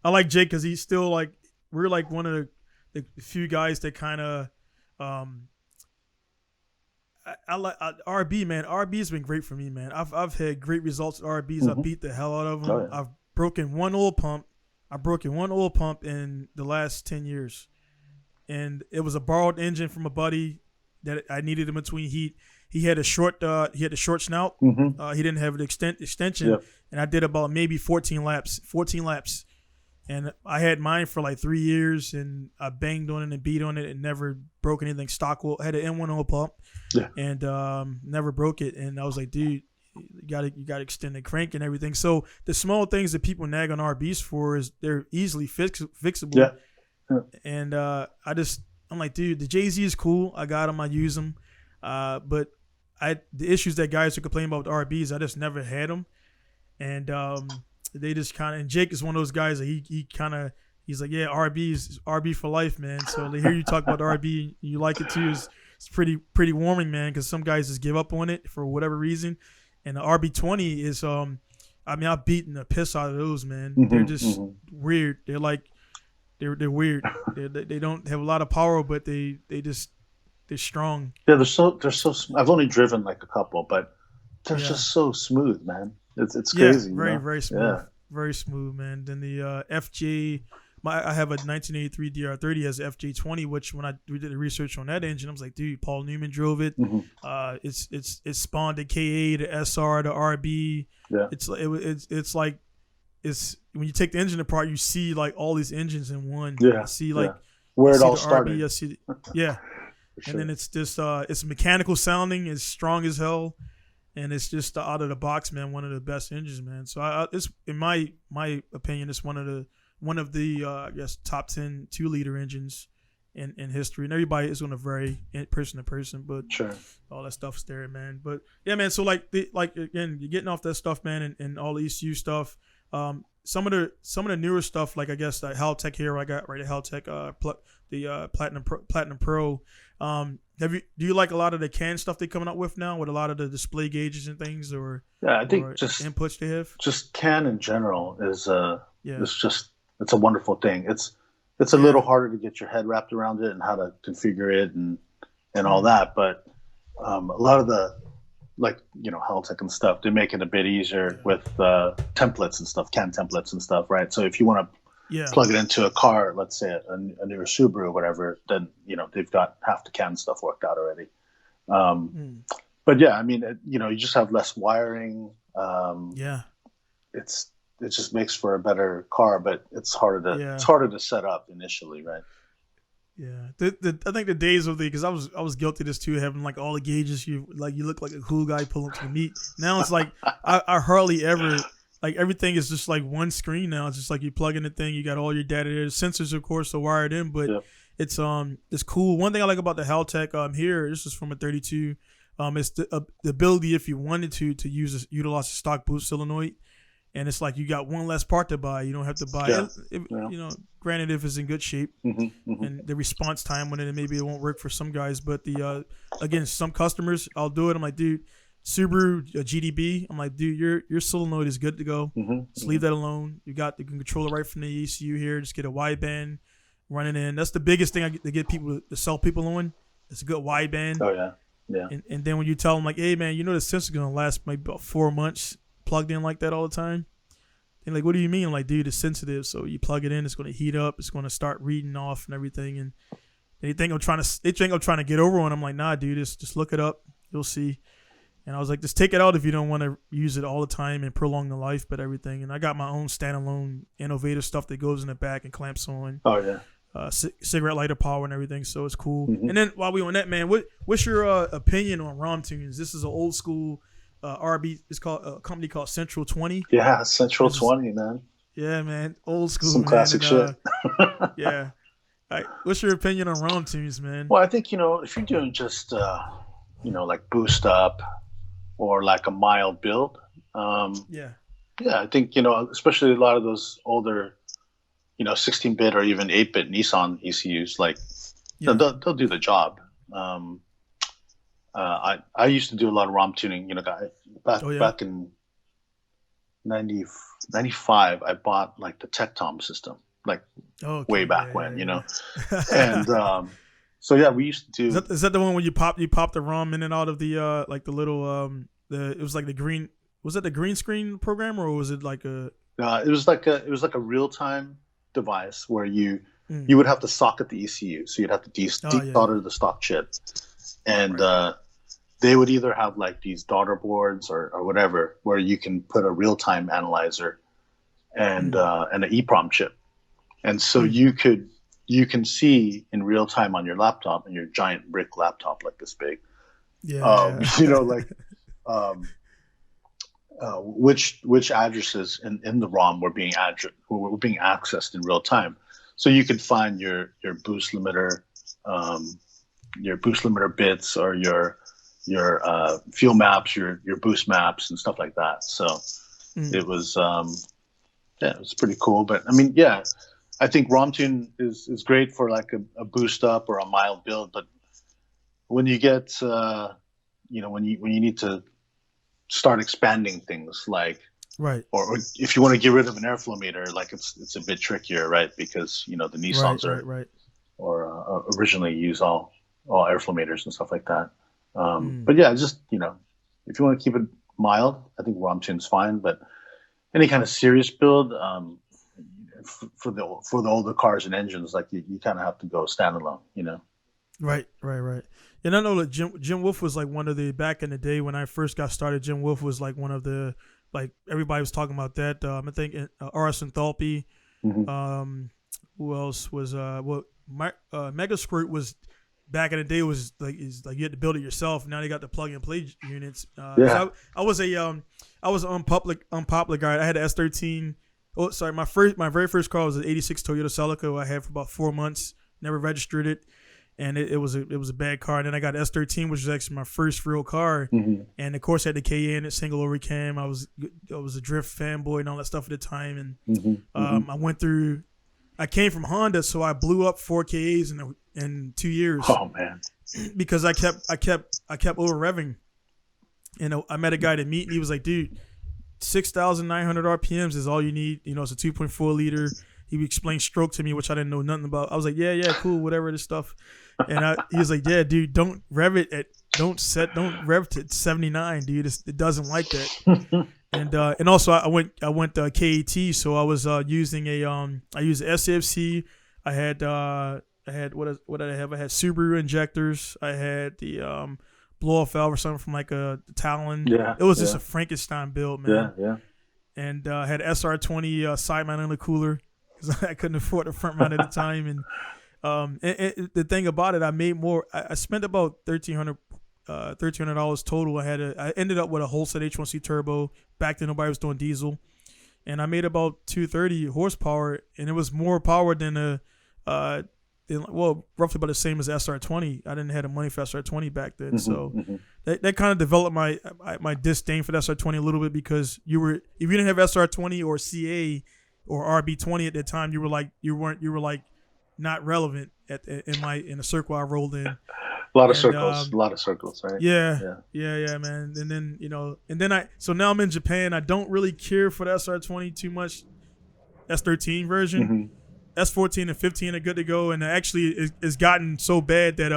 I like Jake because he's still like we're like one of the few guys that kind of. I like RB, man. RB has been great for me, man. I've had great results at RBs. I beat the hell out of them. I've broken one oil pump. In the last 10 years, and it was a borrowed engine from a buddy that I needed in between heat. He had a short snout. He didn't have an extension, and I did about maybe 14 laps. And I had mine for like 3 years, and I banged on it and beat on it and never broke anything. Stock oil, I had an M1 oil pump, and never broke it. And I was like, dude, you gotta extend the crank and everything. So the small things that people nag on RBs for is they're easily fixable. And I'm like, dude, the JZ is cool. I got them. I use them. But the issues that guys are complaining about with RBs, I just never had them. And they just kind of, and Jake is one of those guys that he's like, yeah, RB for life, man. So to hear you talk about RB and you like it too it's pretty warming, man, because some guys just give up on it for whatever reason. And the RB20 is, I've beaten the piss out of those, man. They're just weird. They're like, they're weird. They don't have a lot of power, but they're strong. Yeah, they're so. I've only driven like a couple, but they're just so smooth, man. It's crazy. Very smooth. Yeah. Very smooth, man. Then the FJ, I have a 1983 DR30 has an FJ20, which when we did the research on that engine, I was like, dude, Paul Newman drove it. It's spawned the KA, the SR, the RB. Yeah. It's like when you take the engine apart, you see like all these engines in one. Yeah. I see like where it all started. RB, I see sure. And then it's just it's mechanical sounding, it's strong as hell. And it's just out of the box, man. One of the best engines, man. So it's in my opinion, it's one of the I guess top 10 2-liter engines in history. And everybody is going to vary person to person, but all that stuff's there, man. But yeah, man. So like again, you're getting off that stuff, man, and all the ECU stuff. Some of the newer stuff, like I guess the Haltech here, I got right at Haltech, the Platinum Pro. Do you like a lot of the CAN stuff they're coming up with now with a lot of the display gauges and things, or I think just inputs they have? Just CAN in general is it's a wonderful thing. It's a little harder to get your head wrapped around it and how to configure it and all that, but a lot of the like Haltech and stuff, they make it a bit easier with templates and stuff, CAN templates and stuff, right? So if you want to plug it into a car, let's say a newer Subaru or whatever, then they've got half the CAN stuff worked out already. But yeah, I mean, you just have less wiring. It just makes for a better car, but it's harder to set up initially, right? Yeah, I think the days of because I was guilty of this too, having like all the gauges. You look like a cool guy pulling to the meat. Now it's like I hardly ever everything is just like one screen now. It's just like you plug in the thing, you got all your data there. The sensors, of course, are wired in, but it's cool. One thing I like about the Haltech here, this is from a 32. It's the ability if you wanted to utilize a stock boost solenoid. And it's like you got one less part to buy. You don't have to buy it. Granted, if it's in good shape, and the response time when maybe it won't work for some guys. But again, some customers, I'll do it. I'm like, dude, Subaru GDB. I'm like, dude, your solenoid is good to go. Just leave that alone. You can control it right from the ECU here. Just get a wideband running in. That's the biggest thing I get to get people to sell people on. It's a good wideband. Oh yeah, yeah. And then when you tell them like, hey man, the sensor's gonna last maybe about 4 months. Plugged in like that all the time. And like, what do you mean? I'm like, dude, it's sensitive. So you plug it in, it's going to heat up. It's going to start reading off and everything. And they think I'm trying to get over on. I'm like, nah, dude, just look it up. You'll see. And I was like, just take it out if you don't want to use it all the time and prolong the life, but everything. And I got my own standalone innovative stuff that goes in the back and clamps on. Oh yeah. Cigarette lighter power and everything. So it's cool. And then while we on that, man, what's your opinion on ROM tunes? This is an old school. RB is called a company called Central 20. Yeah, Central 20, man. Yeah, man, old school. Some classic shit. Yeah. What's your opinion on ROM tunes, man? Well, I think if you're doing just like boost up or like a mild build, I think especially a lot of those older 16-bit or even 8-bit Nissan ECUs, like they'll do the job. I used to do a lot of ROM tuning, back in 95, I bought like the Tech Tom system, like way back when, and so yeah, we used to do. Is that the one where you pop the ROM in and out of the like the little it was like the green, was that the green screen program or was it like a? It was like a real time device where you would have to socket the ECU, so you'd have to desolder the stock chip, and they would either have like these daughter boards or whatever where you can put a real-time analyzer and an EEPROM chip, and so you can see in real time on your laptop, and your giant brick laptop like this big, which addresses in the ROM were being accessed in real time, so you could find your boost limiter bits or your fuel maps, your boost maps, and stuff like that. So it was it was pretty cool. But I mean, I think ROM tune is great for like a boost up or a mild build. But when you get when you need to start expanding things, like or if you want to get rid of an airflow meter, like it's a bit trickier, right? Because the Nissans or originally use all airflow meters and stuff like that. But yeah, just if you want to keep it mild, I think ROM tune's fine. But any kind of serious build, for the older cars and engines, like you kind of have to go standalone, Right. And I know that Jim Wolf was like one of the, back in the day when I first got started, Jim Wolf was like one of the, like everybody was talking about that. I think RS Enthalpy. Who else was Mega Squirt was. Back in the day, was like you had to build it yourself. Now they got the plug and play units. So I was an unpopular guy. I had an S13. Oh, sorry, my very first car was an '86 Toyota Celica. I had for about 4 months. Never registered it, and it was a bad car. And then I got S13, which was actually my first real car. And of course, I had the KN, a single overcam. I was a drift fanboy and all that stuff at the time. And I went through. I came from Honda, so I blew up 4 KAs in 2 years. Oh man! Because I kept over revving, and I met a guy to meet, and he was like, "Dude, 6,900 RPMs is all you need. It's a 2.4 liter." He explained stroke to me, which I didn't know nothing about. I was like, "Yeah, cool, whatever this stuff." And he was like, "Yeah, dude, don't rev it at don't rev to 79, dude. It doesn't like that. And also I went Keiichi, so I was using I used SFC. I had what did I have? I had Subaru injectors. I had the blow off valve or something from like a Talon. Yeah, it was just a Frankenstein build, man. Yeah. And I had SR20 side mount intercooler because I couldn't afford a front mount at the time. And the thing about it, I made more. I spent about $1,300 total. I ended up with a Holstein H1C turbo. Back then, nobody was doing diesel, and I made about 230 horsepower, and it was more power than roughly about the same as SR20. I didn't have the money for SR20 back then, so that kind of developed my disdain for the SR20 a little bit, because if you didn't have SR20 or CA or RB20 at that time, you were like not relevant in the circle I rolled in. A lot of circles, right? Yeah, man. And then so now I'm in Japan. I don't really care for the SR20 too much. S13 version, S14 and 15 are good to go. And actually, it's gotten so bad that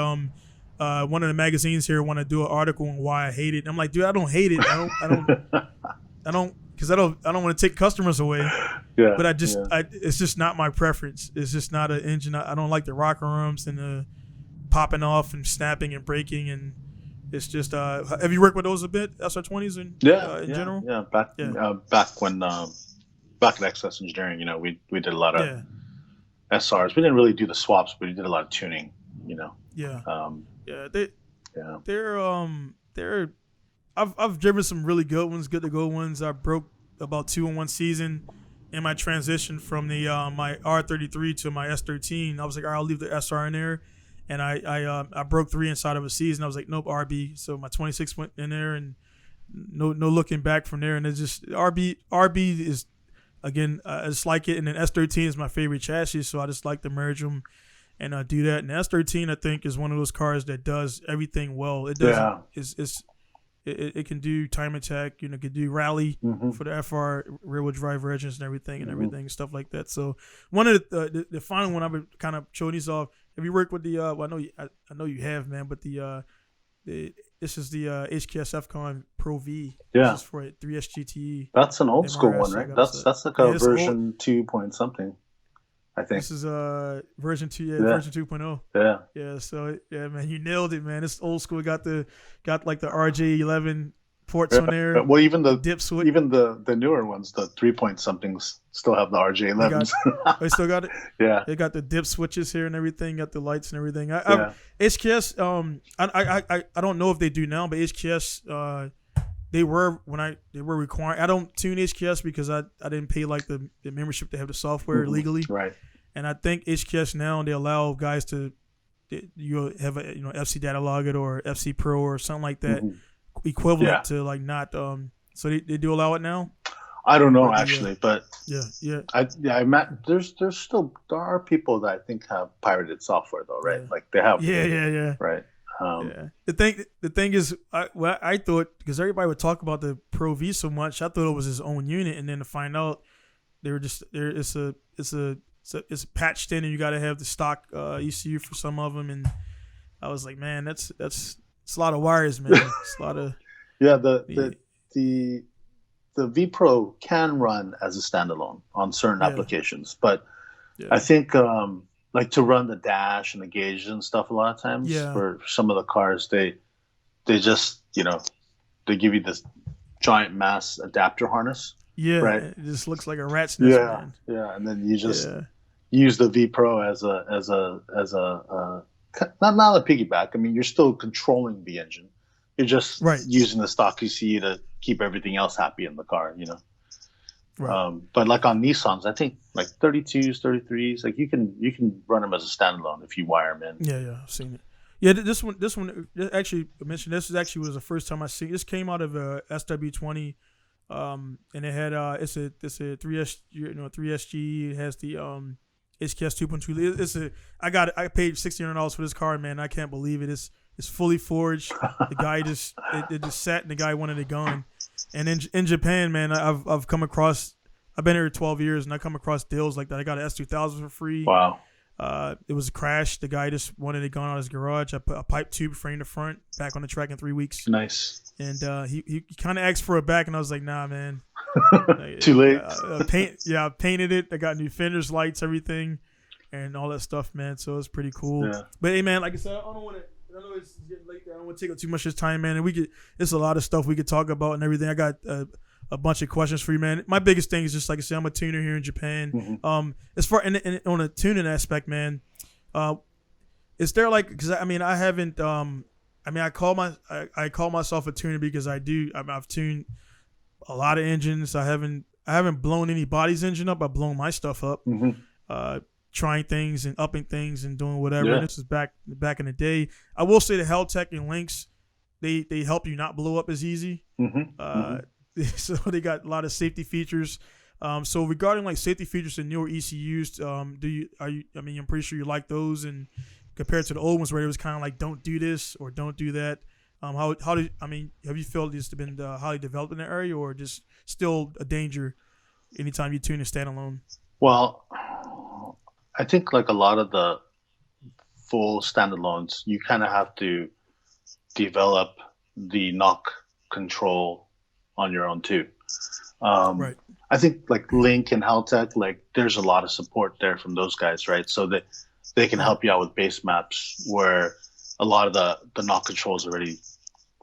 one of the magazines here want to do an article on why I hate it. And I'm like, dude, I don't hate it. I don't, because I don't want to take customers away. Yeah. But it's just not my preference. It's just not an engine. I don't like the rocker arms and the popping off and snapping and breaking, and it's just have you worked with those a bit, SR20s in general? Back when back at XS Engineering, we did a lot of SRs. We didn't really do the swaps, but we did a lot of tuning, I've driven some really good to go ones. I broke about 2 in one season in my transition from the my R33 to my S13. I was like, all right, I'll leave the SR in there. And I broke 3 inside of a season. I was like, nope, RB. So my 26 went in there, and no looking back from there. And it's just RB is, again, I just like it. And then S13 is my favorite chassis, so I just like to merge them and do that. And S13, I think, is one of those cars that does everything well. It does. It can do time attack. It can do rally for the FR rear wheel drive engines and everything, stuff like that. So one of the final one I would kind of show these off. Have you worked with the? Well, I know you have, man. But this is the HKS FCon Pro V. Yeah. This is for a 3S GTE. That's an old school one, right? That's like a version 2 point something, I think. This is version 2, version 2.0. Yeah. Yeah. So man, you nailed it, man. It's old school. Got like the RJ11 ports on there. Well, even the dip switch. Even the newer ones, the 3 point somethings, still have the RJ11s. They still got it. Yeah, they got the dip switches here and everything. Got the lights and everything. HKS. I don't know if they do now, but HKS. They were requiring. I don't tune HKS because I didn't pay like the membership to have the software legally. Right. And I think HKS now they allow guys to you have a FC data log it or FC Pro or something like that. Equivalent to like not so they do allow it now. I don't know actually, but I met there are people that I think have pirated software though, right? Like they have right. The thing is, I thought, because everybody would talk about the Pro V so much, I thought it was his own unit, and then to find out they were just there. It's patched in, and you got to have the stock ECU for some of them, and I was like, man, it's a lot of wires, man. It's a lot of the V Pro can run as a standalone on certain applications, but I think like to run the dash and the gauges and stuff, a lot of times for some of the cars, they just they give you this giant mass adapter harness. Yeah, right. It just looks like a rat's nest. Man. And then you just use the V Pro as a not a piggyback. I mean, you're still controlling the engine. You're just using the stock ECU to keep everything else happy in the car, Right. But like on Nissans, I think like 32s, 33s, like you can run them as a standalone if you wire them in. Yeah, I've seen it. Yeah, this one actually I mentioned this was the first time I see it. This came out of a SW20, and it had it's a 3S 3SG. It has the HKS 2.2. I paid $1,600 for this car, man. I can't believe it. It's fully forged. The guy it just sat and the guy wanted it gone. And in Japan, man, I've come across. I've been here 12 years and I come across deals like that. I got an S2000 for free. Wow. It was a crash. The guy just wanted it gone out of his garage. I put a pipe tube frame the front, back on the track in 3 weeks. Nice. And he kind of asked for it back, and I was like, nah, man. Too late. I painted it. I got new fenders, lights, everything, and all that stuff, man. So it's pretty cool. Yeah. But hey, man, like I said, I don't want to. I know it's getting late. I don't want to take up too much of his time, man. And there's a lot of stuff we could talk about and everything. I got a bunch of questions for you, man. My biggest thing is just like I said, I'm a tuner here in Japan. Mm-hmm. As far and on a tuning aspect, man, is there like, because I mean I haven't I call myself a tuner because I've tuned a lot of engines. I haven't blown anybody's engine up. I've blown my stuff up. Mm-hmm. Trying things and upping things and doing whatever. Yeah. And this is back in the day. I will say the Heltec and Lynx, they help you not blow up as easy. Mm-hmm. So they got a lot of safety features. So regarding like safety features in newer ECUs, I'm pretty sure you like those, and compared to the old ones where it was kind of like don't do this or don't do that. Have you felt it's been highly developed in that area, or just still a danger anytime you tune a standalone? Well, I think like a lot of the full standalones, you kind of have to develop the knock control on your own too. Right. I think like Link and Heltec, like there's a lot of support there from those guys, right? So that they can help you out with base maps where a lot of the knock control is already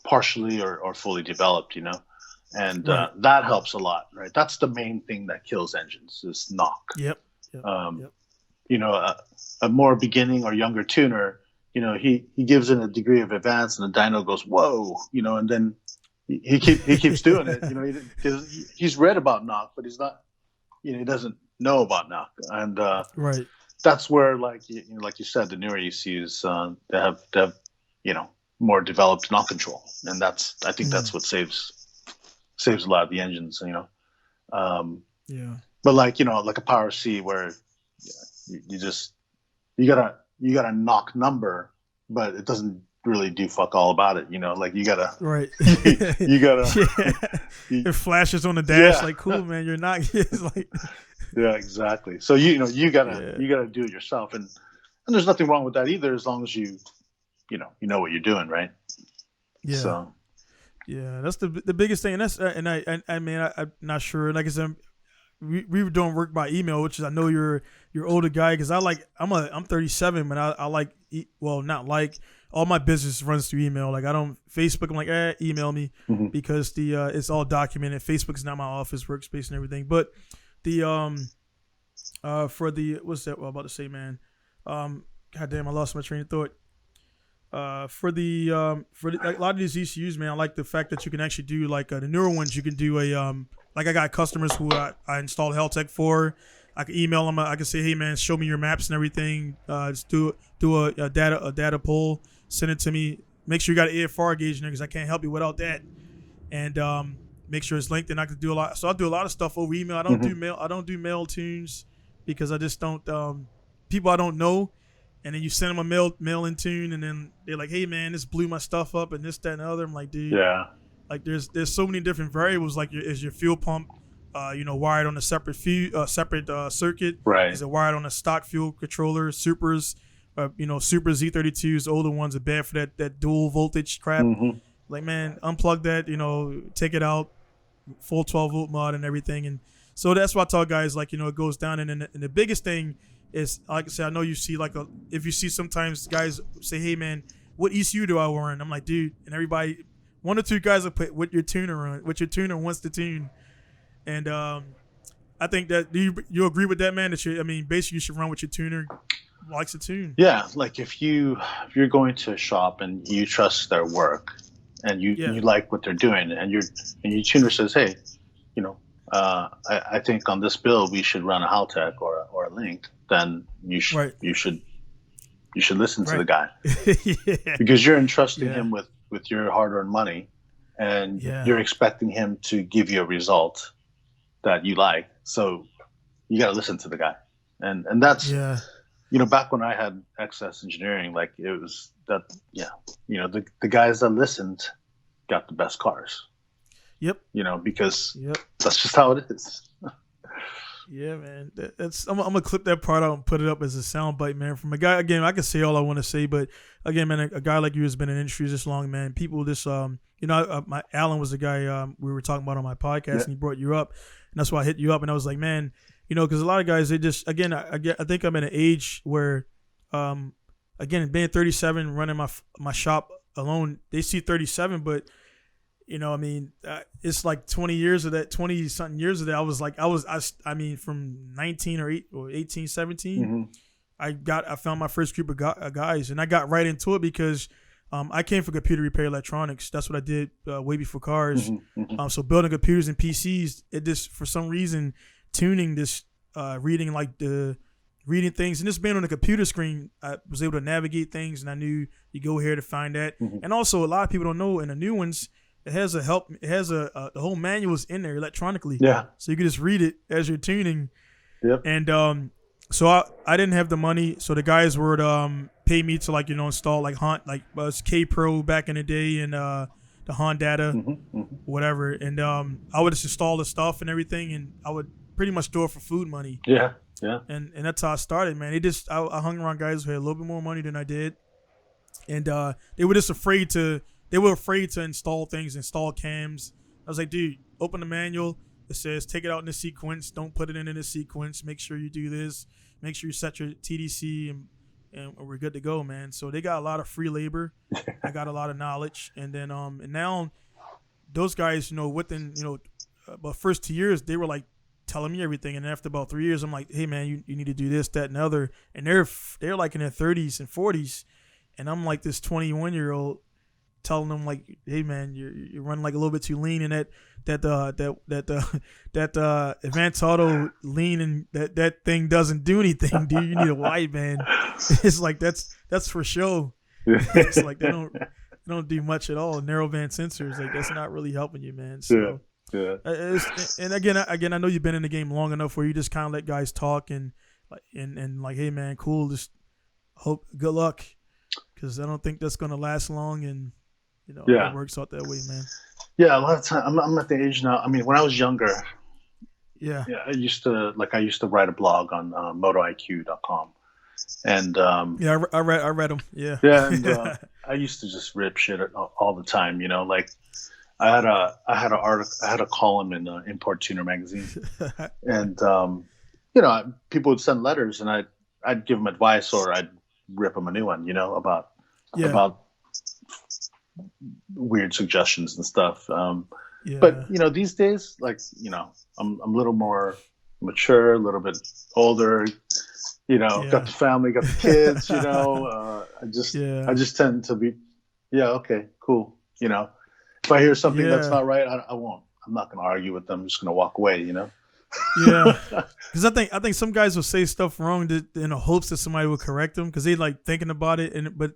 partially or fully developed, and that helps a lot, right? That's the main thing that kills engines is knock. Yep. A more beginning or younger tuner, he gives it a degree of advance, and the dyno goes, whoa, and then he keeps doing it, because he's read about knock, but he's not, he doesn't know about knock, and right. That's where, like you said, the newer ECUs they have more developed knock control, and I think that's what saves a lot of the engines, Yeah. But like like a Power C where you got a knock number, but it doesn't really do fuck all about it, like you gotta right. you gotta it flashes on the dash like cool, man, you're not. It's like yeah, exactly. So you gotta do it yourself, and there's nothing wrong with that either, as long as you know what you're doing, right? Yeah. So yeah, that's the biggest thing, and that's I'm not sure. Like I said, we were doing work by email, which is, I know you're older guy, because I'm 37, but I like, well, not like, all my business runs through email. Like I don't Facebook. I'm like, email me, mm-hmm. because it's all documented. Facebook's not my office workspace and everything. But for the what's that? Well, I'm about to say, man. God damn, I lost my train of thought. For a lot of these ECUs, man, I like the fact that you can actually do like the newer ones. You can do like I got customers who I installed Heltec for. I can email them. I can say, hey man, show me your maps and everything. Just do a data pull, send it to me. Make sure you got an AFR gauge in there, because I can't help you without that. And make sure it's linked. And I can do a lot. So I do a lot of stuff over email. I don't do mail. I don't do mail tunes, because I just don't. People I don't know. And then you send them a mail in tune, and then they're like, "Hey man, this blew my stuff up, and this, that, and the other." I'm like, dude, yeah. Like there's so many different variables. Like is your fuel pump, wired on a separate circuit? Right. Is it wired on a stock fuel controller? Supers, Super Z32s, older ones are bad for that dual voltage crap. Mm-hmm. Like man, unplug that. Take it out, full 12 volt mod and everything. And so that's why I tell guys, like, it goes down. And the biggest thing is, like I said, I know you see if you see sometimes guys say, hey man, what ECU do I run? I'm like, dude, and everybody, one or two guys will put what your tuner wants to tune. And I think that you agree with that, man, that basically you should run what your tuner likes to tune. Yeah, like if you're going to a shop and you trust their work and you like what they're doing, and your tuner says, hey, I think on this build we should run a Haltech or a Link, then you should listen to the guy. Yeah. Because you're entrusting him with your hard-earned money, and you're expecting him to give you a result that you like. So you got to listen to the guy, and that's back when I had XS Engineering, like it was that the guys that listened got the best cars. Yep. Because that's just how it is. Yeah, man. I'm gonna clip that part out and put it up as a sound bite, man. From a guy, again, I can say all I want to say, but again, man, a guy like you has been in the industry this long, man. People just, my Alan was the guy we were talking about on my podcast, and he brought you up, and that's why I hit you up, and I was like, man, because a lot of guys, they just, again, I think I'm at an age where, again, being 37, running my shop alone, they see 37, but it's like 20 years of that, 20 something years of that. I mean, from 19 or 18, 17, I found my first group of guys, and I got right into it because I came from computer repair electronics. That's what I did way before cars. So building computers and PCs, it just, for some reason, tuning this, reading things, and just being on the computer screen, I was able to navigate things, and I knew you go here to find that. And also, a lot of people don't know, in the new ones, it has the whole manual is in there electronically. Yeah. So you can just read it as you're tuning. Yep. And so I didn't have the money, so the guys would pay me to install was K Pro back in the day, and the Honda whatever, and I would just install the stuff and everything, and I would pretty much do it for food money. Yeah. Yeah. And that's how I started, man. I hung around guys who had a little bit more money than I did, and they were just afraid to. They were afraid to install things, install cams. I was like, dude, open the manual. It says take it out in the sequence. Don't put it in the sequence. Make sure you do this. Make sure you set your TDC, and we're good to go, man. So they got a lot of free labor. I got a lot of knowledge, and then and now those guys, within about first 2 years, they were like telling me everything, and after about 3 years, I'm like, hey man, you need to do this, that, and the other, and they're like in their 30s and 40s, and I'm like this 21-year-old. Telling them like, hey man, you're running like a little bit too lean, and that advanced auto lean, and that thing doesn't do anything, dude. You need a wide band. It's like that's for show. It's like they don't do much at all. Narrow band sensors, like that's not really helping you, man. So yeah. And again, I know you've been in the game long enough where you just kind of let guys talk and like, hey man, cool. Just good luck, because I don't think that's gonna last long, and. It works out that way, man. Yeah, a lot of time. I'm at the age now. I mean, when I was younger, I used to write a blog on motoiq.com, and I read them. Yeah, and I used to just rip shit all the time. Like I had a column in Import Tuner magazine, and people would send letters, and I'd give them advice, or I'd rip them a new one, about weird suggestions and stuff. But these days, like, I'm a little more mature, a little bit older, got the family, got the kids, I just tend to be, okay, cool. If I hear something that's not right, I won't. I'm not going to argue with them. I'm just going to walk away, Yeah, because I think some guys will say stuff wrong in the hopes that somebody will correct them, because they like thinking about it, but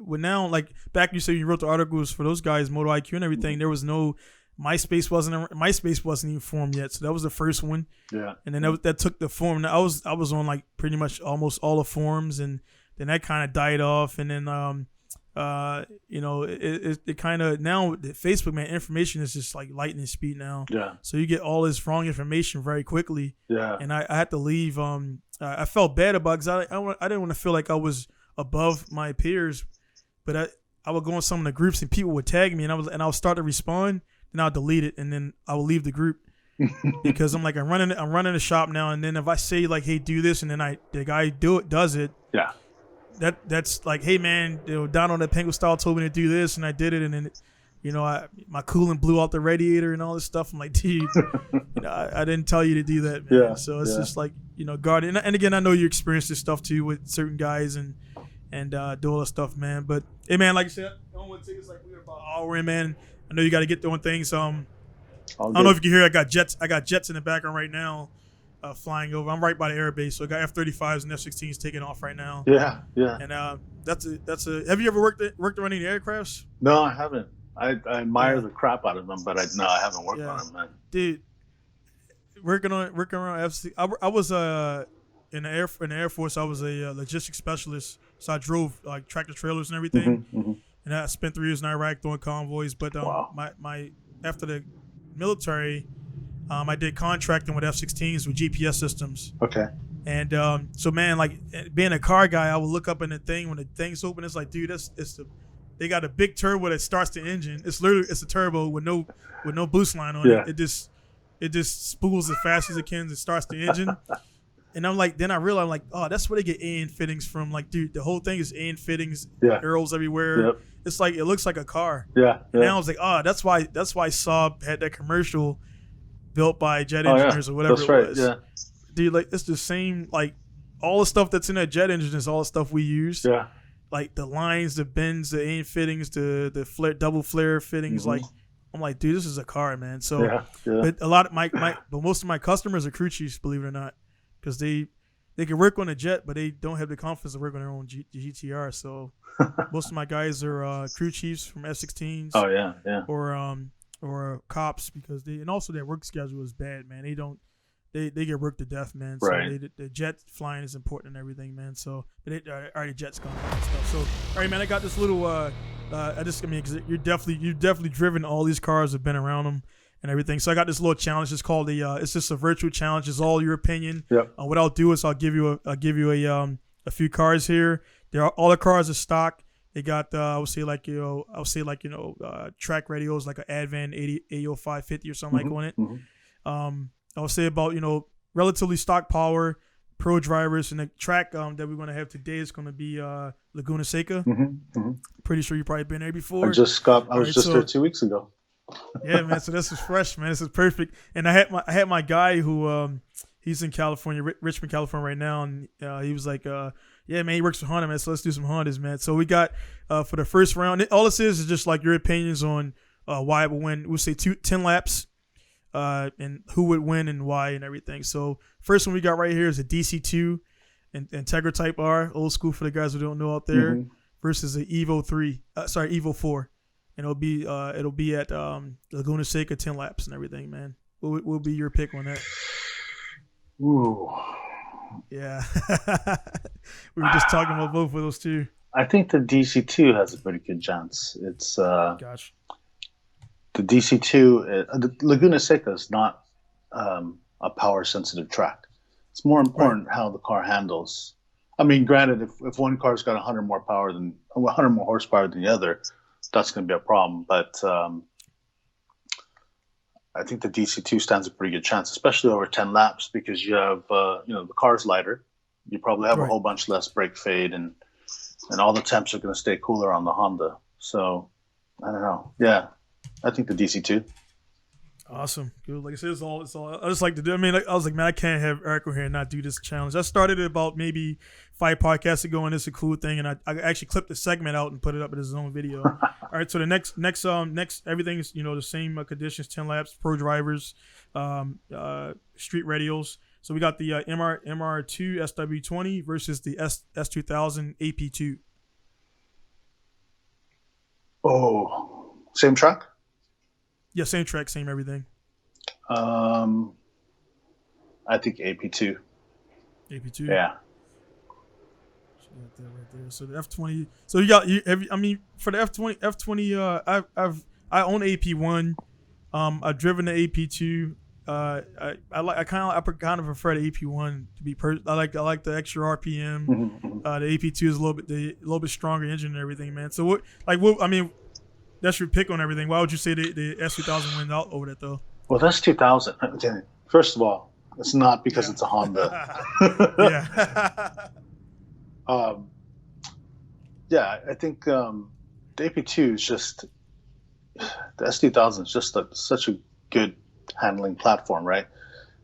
now, like back, you said you wrote the articles for those guys, Moto IQ and everything. There was no MySpace wasn't even formed yet, so that was the first one. Yeah, and then that took the form. Now, I was on like pretty much almost all the forums, and then that kind of died off, and then it kind of, now Facebook, man, information is just like lightning speed now. Yeah, so you get all this wrong information very quickly. Yeah, and I had to leave. I felt bad about it, because I didn't want to feel like I was above my peers, but I would go in some of the groups and people would tag me, and I would start to respond, and I'll delete it, and then I will leave the group because I'm like, I'm running the shop now, and then if I say like, hey, do this, and then the guy does it, that's like, hey man, down on the Pinku style told me to do this, and I did it, and then my coolant blew out the radiator and all this stuff. I'm like, dude, I didn't tell you to do that, man. Yeah, so it's just like, guard. And again, I know you experienced this stuff too with certain guys and do all that stuff, man. But hey, man, like I said, I don't want to take us like we're about an hour in, man. I know you got to get doing things. I don't know if you can hear. I got jets in the background right now, flying over. I'm right by the air base, so I got F-35s and F-16s taking off right now. Yeah. And that's a. Have you ever worked on any aircrafts? No, I haven't. I admire the crap out of them, but I haven't worked on them, man. Dude, working around FC. I was in the Air Force. I was a logistics specialist, so I drove like tractor trailers and everything. And I spent 3 years in Iraq doing convoys. But my after the military, I did contracting with F-16s with GPS systems. Okay. And so, man, like being a car guy, I would look up in the thing when the thing's open. It's like, dude, they got a big turbo that starts the engine. It's a turbo with no boost line on it. It just spools as fast as it can. It starts the engine. And I'm like, then I realized, I'm like, oh, that's where they get AN fittings from. Like, dude, the whole thing is AN fittings, arrows everywhere. Yep. It's like, it looks like a car. Yeah. And I was like, oh, that's why Saab had that commercial built by jet engineers or whatever it was. Yeah. Dude, like, it's the same, like, all the stuff that's in that jet engine is all the stuff we use. Yeah. Like, the lines, the bends, the AN fittings, the flare, double flare fittings. Mm-hmm. Like, I'm like, dude, this is a car, man. So, but a lot of but most of my customers are crew chiefs, believe it or not, because they can work on a jet, but they don't have the confidence to work on their own GTR. So, most of my guys are crew chiefs from F-16s. Oh yeah. Or cops, because and also their work schedule is bad, man. They get worked to death, man. So right. the jet flying is important and everything, man. So, but already jets gone and stuff. So, all right, man, I got this little. Cause you've definitely driven all these cars, have been around them and everything. So I got this little challenge. It's called it's just a virtual challenge. It's all your opinion. Yep. What I'll do is I'll give you a few cars here. All the cars are stock. They got track radios like an Advan 80550 or something like on it. Mm-hmm. I'll say about relatively stock power, pro drivers, and the track that we're going to have today is going to be Laguna Seca. Mm-hmm. Pretty sure you've probably been there before. I was just there 2 weeks ago. Yeah, man. So this is fresh, man. This is perfect. And I had my guy who he's in California, Richmond, California right now, and he was like, yeah, man, he works for Honda, man. So let's do some Hondas, man. So we got for the first round. All this is just like your opinions on why it would win. We'll say 10 laps. And who would win and why and everything. So first one we got right here is a DC2 and Integra Type R, old school for the guys who don't know out there, versus an Evo 4, and it'll be at Laguna Seca 10 laps and everything, man. What will be your pick on that? Ooh. Yeah, we were just talking about both of those too. I think the DC2 has a pretty good chance. It's Gosh. The DC2, the Laguna Seca is not a power-sensitive track. It's more important how the car handles. I mean, granted, if one car's got 100 more horsepower than the other, that's going to be a problem. But I think the DC2 stands a pretty good chance, especially over 10 laps, because you have the car's lighter. You probably have a whole bunch less brake fade, and all the temps are going to stay cooler on the Honda. So I don't know. Yeah. I think the DC2. Awesome. Good. Like I said, it's all I just like to do. I mean, I was like, man, I can't have Eric here and not do this challenge. I started it about maybe 5 podcasts ago, and it's a cool thing. And I actually clipped the segment out and put it up as his own video. All right. So the next everything's, the same conditions, 10 laps, pro drivers, street radios. So we got the MR2 SW20 versus the S2000 AP2. Oh, same track? Yeah, same track, same everything. I think AP2. AP2. Yeah. So you got that right there. So the F20. So you got for the F20. I own AP1. I've driven the AP2. I kind of prefer the AP1 to be. I like the extra RPM. The AP2 is a little bit stronger engine and everything, man. So that's your pick on everything. Why would you say the S2000 wins out over that though? Well, that's 2000. First of all, it's not because it's a Honda. Yeah. I think the AP2 is just the S2000 is just such a good handling platform, right?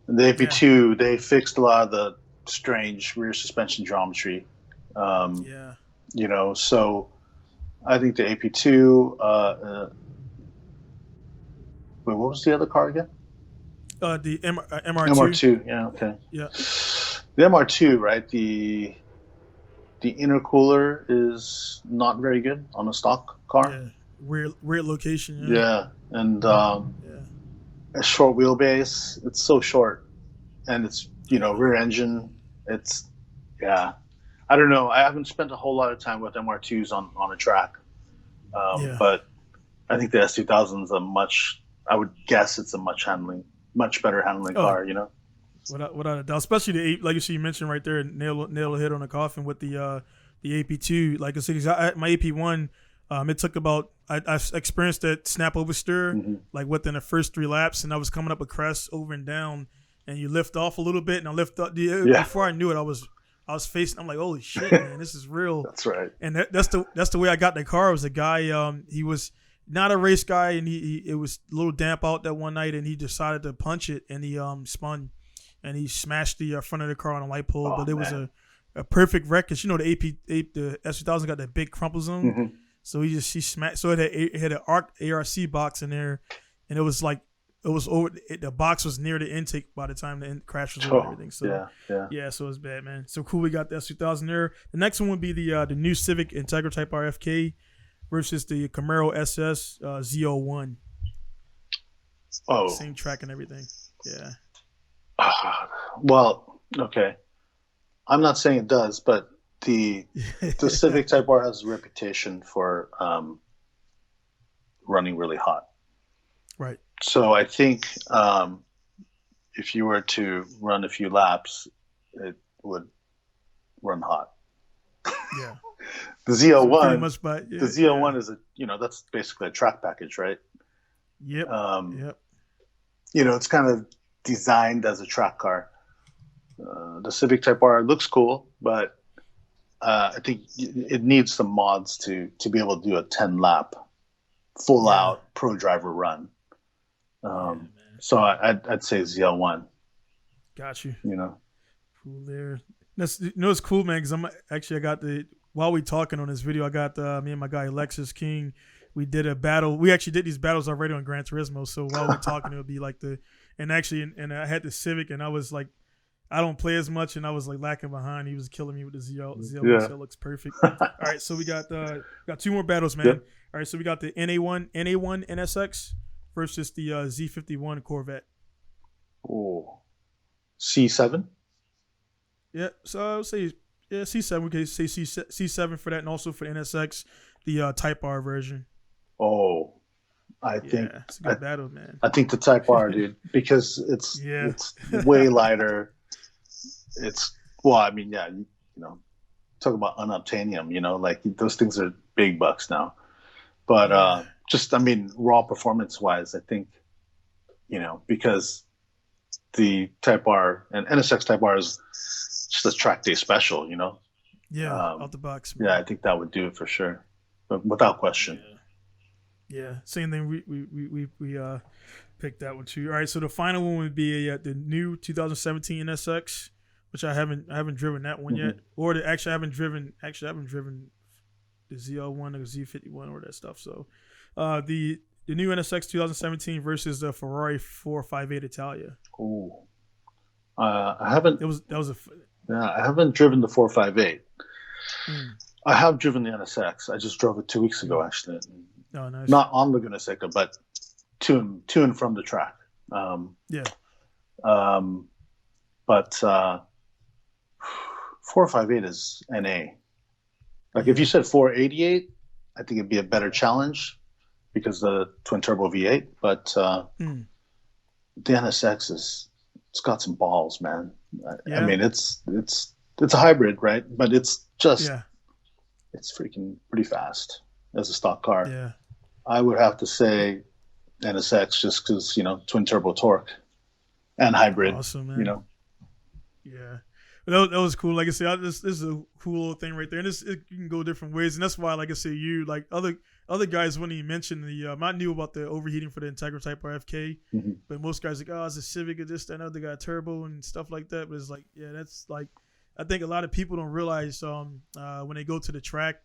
And the AP2, they fixed a lot of the strange rear suspension geometry. So I think the AP2. Wait, what was the other car again? The MR2. MR2. Yeah. Okay. Yeah. The MR2, right? The intercooler is not very good on a stock car. Yeah. Weird location. Yeah. And a short wheelbase. It's so short, and it's rear engine. It's I don't know. I haven't spent a whole lot of time with MR2s on a track, but I think the S2000 is I would guess it's a much much better handling car, you know. Without a doubt, especially the like you mentioned right there, nail a hit on the coffin with the AP2. Like I said, my AP1, it took about I experienced that snap oversteer like within the first 3 laps, and I was coming up a crest over and down, and you lift off a little bit, and I lift up. Before I knew it, I was facing. I'm like, holy shit, man, this is real. That's right. And that's the way I got the car. It was a guy. He was not a race guy, and it was a little damp out that one night, and he decided to punch it, and he spun, and he smashed the front of the car on a light pole. But it was a perfect wreck, because the S2000 got that big crumple zone. So he smashed. So it had an ARC box in there, and it was like over. The box was near the intake by the time the crash was over and everything. So yeah, so it was bad, man. So cool, we got the S2000 there. The next one would be the new Civic Integra Type R FK versus the Camaro SS Z01. Oh, same track and everything. Yeah. Well, okay. I'm not saying it does, but the Civic Type R has a reputation for running really hot. Right. So I think if you were to run a few laps, it would run hot. Yeah. The Z01, the Z01 is that's basically a track package, right? Yep. Yep. It's kind of designed as a track car. The Civic Type R looks cool, but I think it needs some mods to be able to do a 10-lap, full-out pro driver run. So I'd say ZL1. Got you. Cool there. It's cool, man. Because while we talking on this video, I got me and my guy Alexis King. We did a battle. We actually did these battles already on Gran Turismo. So while we're talking, it would be like and I had the Civic, and I was like, I don't play as much, and I was like lacking behind. He was killing me with the ZL. So it looks perfect. All right, so we got 2 more battles, man. Yep. All right, so we got the NA1 NSX versus the Z51 Corvette. Oh, C7. Yeah, so I would say C7. We could say C7 for that, and also for the NSX, the Type R version. Oh, I think it's a good battle, man. I think the Type R, dude, because it's way lighter. Talk about unobtainium, like those things are big bucks now. But raw performance wise, I think, because the Type R and NSX Type R is just a track day special, Yeah, out the box. Man. Yeah, I think that would do it for sure, but without question. Yeah, same thing. We picked that one too. All right, so the final one would be the new 2017 NSX, which I haven't driven that one yet, or I haven't driven the ZL1 or Z51 or that stuff. So, the new NSX 2017 versus the Ferrari 458 Italia. Oh, I haven't. I haven't driven the 458. I have driven the NSX. I just drove it 2 weeks ago, actually. Oh, nice. Not on Laguna Seca, but to and from the track. But 458 is NA. Like if you said 488, I think it'd be a better challenge because of the twin turbo V8. But the NSX it's got some balls, man. I mean, it's a hybrid, right? But it's just it's freaking pretty fast as a stock car. Yeah, I would have to say NSX just because twin turbo torque and hybrid. Awesome, man. Yeah. That was cool. Like I said, this is a cool little thing right there, and it can go different ways, and that's why, like I said, other guys wouldn't even mention I knew about the overheating for the Integra Type R FK, but most guys are like, oh, it's a Civic or this, that, and other, got a turbo and stuff like that. But it's like, that's like, I think a lot of people don't realize when they go to the track,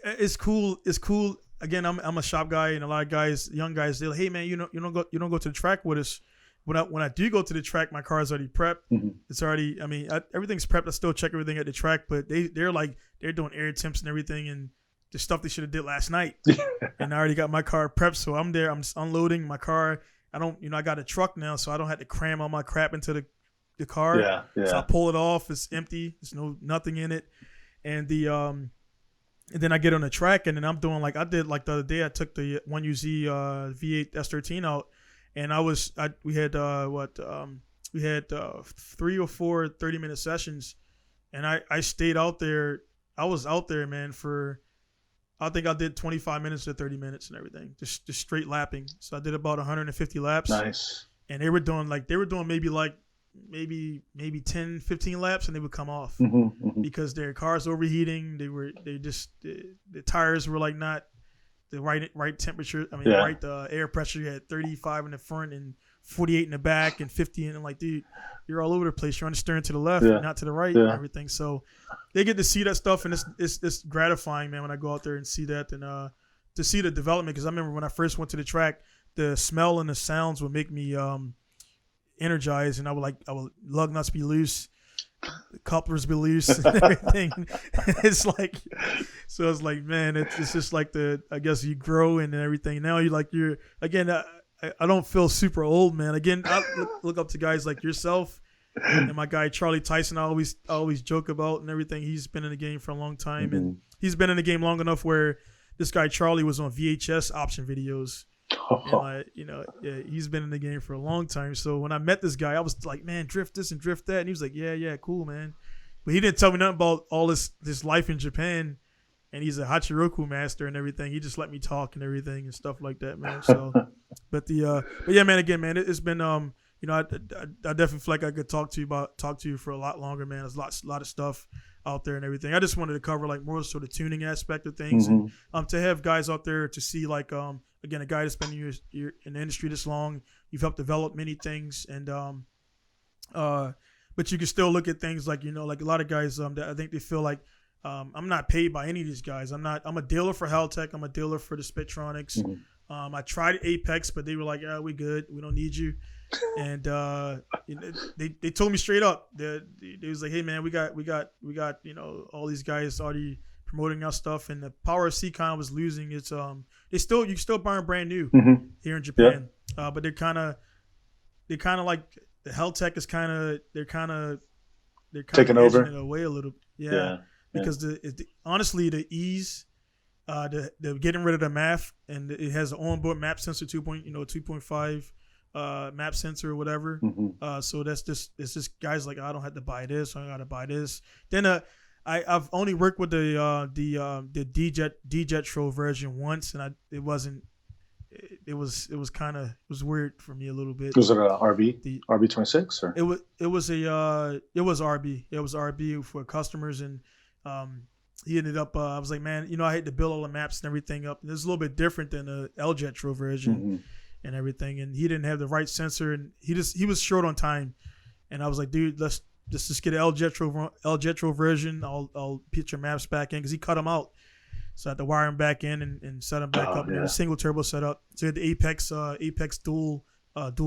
it's cool. It's cool. Again, I'm a shop guy, and a lot of guys, young guys, they're like, hey man, you don't go to the track with us. When I do go to the track, my car is already prepped. It's already, everything's prepped. I still check everything at the track, but they're doing air temps and everything, and the stuff they should have did last night. And I already got my car prepped, so I'm there. I'm just unloading my car. I got a truck now, so I don't have to cram all my crap into the car. Yeah. So I pull it off. It's empty. There's nothing in it, and And then I get on the track, and then I'm doing like I did like the other day. I took the 1UZ V8 S13 out, and we had 3 or 4 30-minute sessions, and I stayed out there. I was out there, man, for I think I did 25 minutes to 30 minutes and everything, just straight lapping. So I did about 150 laps. Nice. And they were doing maybe 10, 15 laps, and they would come off because their cars overheating. The tires were like not the right temperature. I mean, right air pressure. You had 35 in the front and 48 in the back and 50 in. I'm like, dude, you're all over the place. You're on the steering to the left, not to the right, and everything. So they get to see that stuff, and it's gratifying, man, when I go out there and see that, and to see the development. Because I remember when I first went to the track, the smell and the sounds would make me energized, and I would lug nuts be loose, the couplers be loose, and everything. It's like, so it's like, man, it's just like I guess you grow and everything. Now you're again. I don't feel super old, man. Again, I look up to guys like yourself and my guy Charlie Tyson. I always joke about and everything. He's been in the game for a long time, and he's been in the game long enough where this guy Charlie was on VHS option videos. And he's been in the game for a long time. So when I met this guy, I was like, man, drift this and drift that. And he was like, yeah, cool, man. But he didn't tell me nothing about all this life in Japan. And he's a Hachiroku master and everything. He just let me talk and everything and stuff like that, man. So, but yeah, man. Again, man, it's been I definitely feel like I could talk to you for a lot longer, man. There's a lot of stuff out there and everything. I just wanted to cover like more sort of tuning aspect of things, and to have guys out there to see like again, a guy that's been in the industry this long. You've helped develop many things, and but you can still look at things like like a lot of guys that I think they feel like. I'm not paid by any of these guys. I'm a dealer for Haltech. I'm a dealer for the Spectronics. I tried Apex, but they were like, we good. We don't need you. And they told me straight up. They was like, hey man, we got all these guys already promoting our stuff, and the Power C kind of was losing its you can still buy them brand new here in Japan. But they're kind of like the Haltech is they're kind of taking over it away a little. Because honestly, the ease, the getting rid of the map, and it has an onboard map sensor 2.5 map sensor or whatever. So it's just guys like, I don't have to buy this, I gotta buy this. Then I've only worked with the D-Jetro version once, and it was weird for me a little bit. Was it a RB? RB26 or? It was RB. It was RB for customers, and he ended up. I was like, man, I hate to build all the maps and everything up. And it's a little bit different than the L-Jetro version and everything. And he didn't have the right sensor, and he was short on time. And I was like, dude, let's just get an L-Jetro version. I'll put your maps back in, because he cut them out. So I had to wire them back in and set them back up. And it was single turbo setup. So you had the Apex dual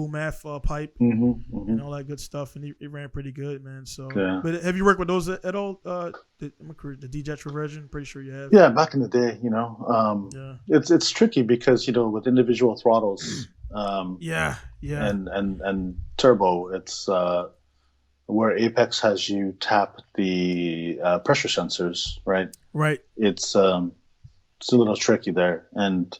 map pipe and all that good stuff, and it ran pretty good, man. So, but have you worked with those at all? The D-Jetro version, pretty sure you have. Yeah, back in the day, it's tricky because with individual throttles, and turbo, it's where Apex has you tap the pressure sensors, right? Right. It's a little tricky there, and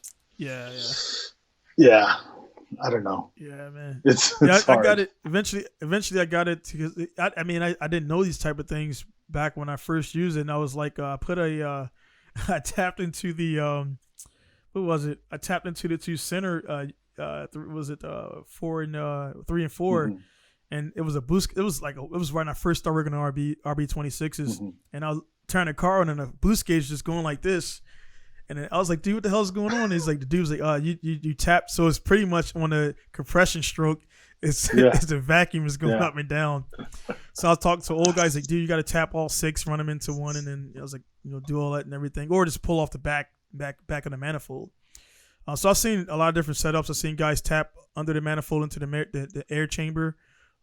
I don't know. Yeah, man. It's hard. I got it. Eventually I got it, because I didn't know these type of things back when I first used it. And I was like, I tapped into the what was it? I tapped into the two center. Was it 4 and 3 and 4? And it was a boost. It was when I first started working on RB26s, and I was turning the car on, and the boost gauge just going like this. And then I was like, dude, what the hell is going on? He's like, the dude was like, you tap. So it's pretty much on a compression stroke. It's the vacuum is going up and down. So I was talking to old guys like, dude, you got to tap all 6, run them into one. And then I was like, do all that and everything. Or just pull off the back of the manifold. So I've seen a lot of different setups. I've seen guys tap under the manifold into the air chamber,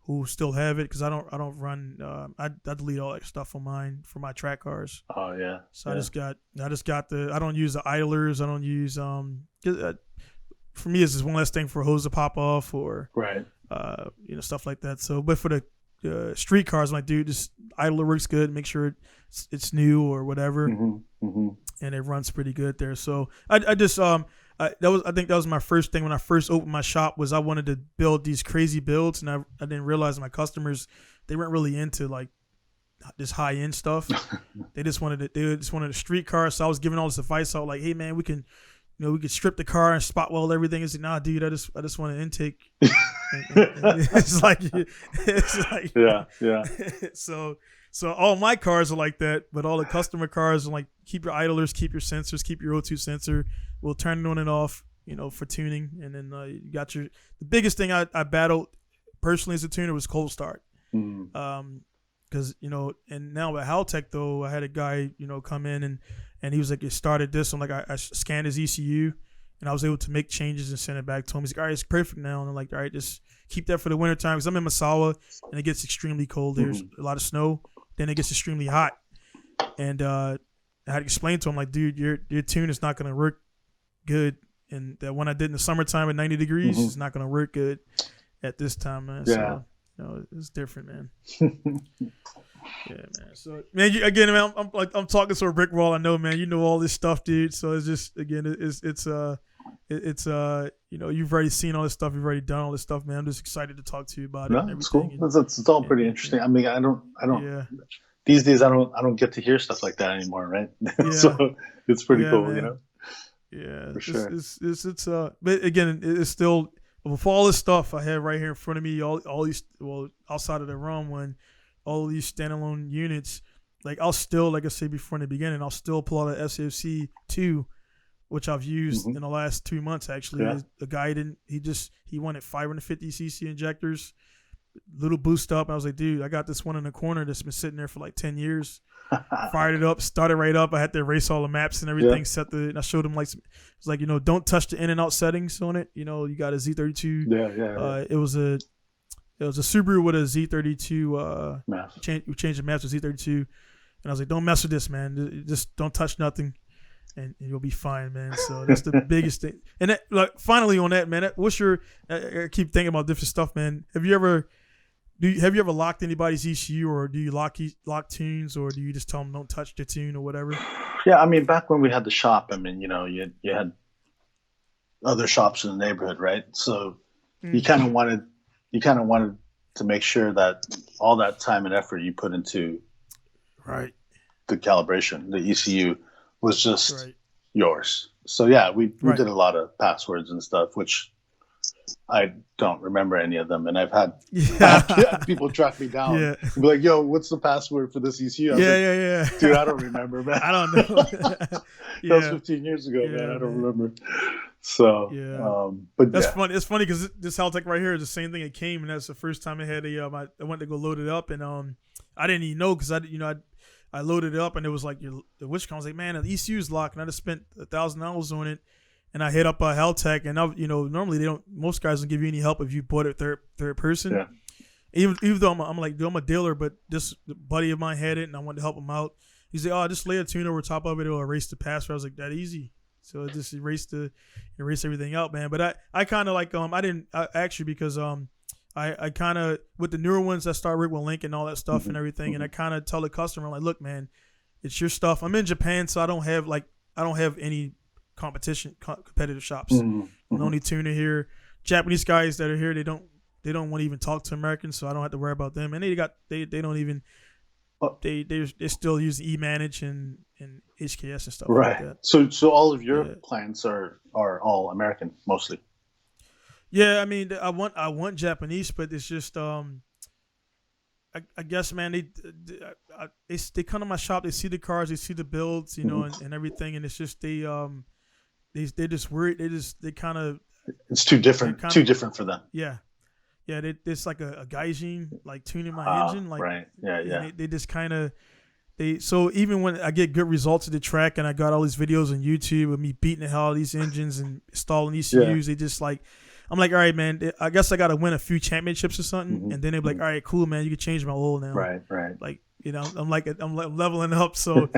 who still have it, because I don't run. I delete all that stuff on mine for my track cars. Oh yeah. So I just got I don't use the idlers. I don't use for me it's just one less thing for a hose to pop off, or stuff like that. So, but for the street cars, I'm like, dude, just idler works good. Make sure it's new or whatever. and it runs pretty good there. So I just I think that was my first thing when I first opened my shop, was I wanted to build these crazy builds, and I didn't realize my customers, they weren't really into like this high end stuff. They just wanted a street car. So I was giving all this advice out, like, hey man, we could strip the car and spot weld everything. It's like, nah, dude, I just want an intake. and it's like yeah. So all my cars are like that, but all the customer cars are like, keep your idlers, keep your sensors, keep your O2 sensor. We'll turn it on and off, for tuning. And then you got the biggest thing I battled personally as a tuner was cold start. Because, and now at Haltech, though, I had a guy, come in and he was like, it started this. I'm like, I scanned his ECU and I was able to make changes and send it back to him. He's like, all right, it's perfect now. And I'm like, all right, just keep that for the winter time. Because I'm in Misawa and it gets extremely cold. There's a lot of snow. Then it gets extremely hot. And I had to explain to him, like, dude, your tune is not going to work good. And that one I did in the summertime at 90 degrees is not going to work good at this time, man. Yeah. So, it's different, man. Yeah, man. So, man, again, man, I'm talking to a brick wall. I know, man. You know all this stuff, dude. So it's just, again, it's you've already seen all this stuff. You've already done all this stuff, man. I'm just excited to talk to you about it. No, and it's cool. everything. It's all pretty interesting. I mean, I don't. Yeah. These days, I don't get to hear stuff like that anymore, right? Yeah. So it's pretty cool, man. Yeah, for sure. It's but again, it's still, with all this stuff I have right here in front of me, all these, outside of the ROM one, all these standalone units, like I'll still, like I said before in the beginning, I'll still pull out a SFC 2, which I've used in the last 2 months actually. Yeah. The guy he wanted 550cc injectors, little boost up. I was like, dude, I got this one in the corner that's been sitting there for like 10 years. Fired it up, started right up. I had to erase all the maps and everything. And I showed him it's like, don't touch the in and out settings on it. You got a Z32. Yeah. It was a Subaru with a Z32. We changed the maps to Z32, and I was like, don't mess with this, man. Just don't touch nothing, and you'll be fine, man. So that's the biggest thing. And finally on that, man, what's your? I keep thinking about different stuff, man. Have you ever locked anybody's ECU, or do you lock tunes, or do you just tell them don't touch the tune or whatever? Yeah, I mean, back when we had the shop, I mean, you had other shops in the neighborhood, right? So you kind of wanted to make sure that all that time and effort you put into the calibration, the ECU, was just yours. So yeah, we did a lot of passwords and stuff, which I don't remember any of them, and I've had people track me down and be like, "Yo, what's the password for this ECU?" Dude, I don't remember, man. I don't know. That was 15 years ago, man. I don't remember. So, but that's funny. It's funny because this Haltech right here is the same thing. It came, and that's the first time I had I went to go load it up, and I didn't even know because I loaded it up, and it was like the Wichita. I was like, man, the ECU is locked, and I just spent $1,000 on it. And I hit up Haltech, and normally they don't. Most guys don't give you any help if you bought it third person. Yeah. Even though I'm like, dude, I'm a dealer, but this buddy of mine had it, and I wanted to help him out. He's like, just lay a tune over top of it. It'll erase the password. I was like, that easy. So it just erased everything out, man. But I kind of like because I kind of, with the newer ones, I started working with Link and all that stuff and everything, and I kind of tell the customer, like, look, man, it's your stuff. I'm in Japan, so I don't have any competitive shops. The only tuner here, Japanese guys that are here, they don't want to even talk to Americans, so I don't have to worry about them. And they don't even they still use eManage and HKS and stuff like that. So all of your clients are all American mostly. Yeah, I mean, I want Japanese, but it's just I guess, man, they come to my shop, they see the cars, they see the builds, and everything, and it's just they just worried. They kind of. It's too different for them. Yeah. It's like a gaijin, like tuning my engine, like right. Yeah. They just kind of So even when I get good results at the track, and I got all these videos on YouTube of me beating the hell out of these engines and installing ECUs, they just like. I'm like, all right, man. I guess I got to win a few championships or something, and then they're like, all right, cool, man. You can change my oil now. Right. Like, I'm leveling up. So,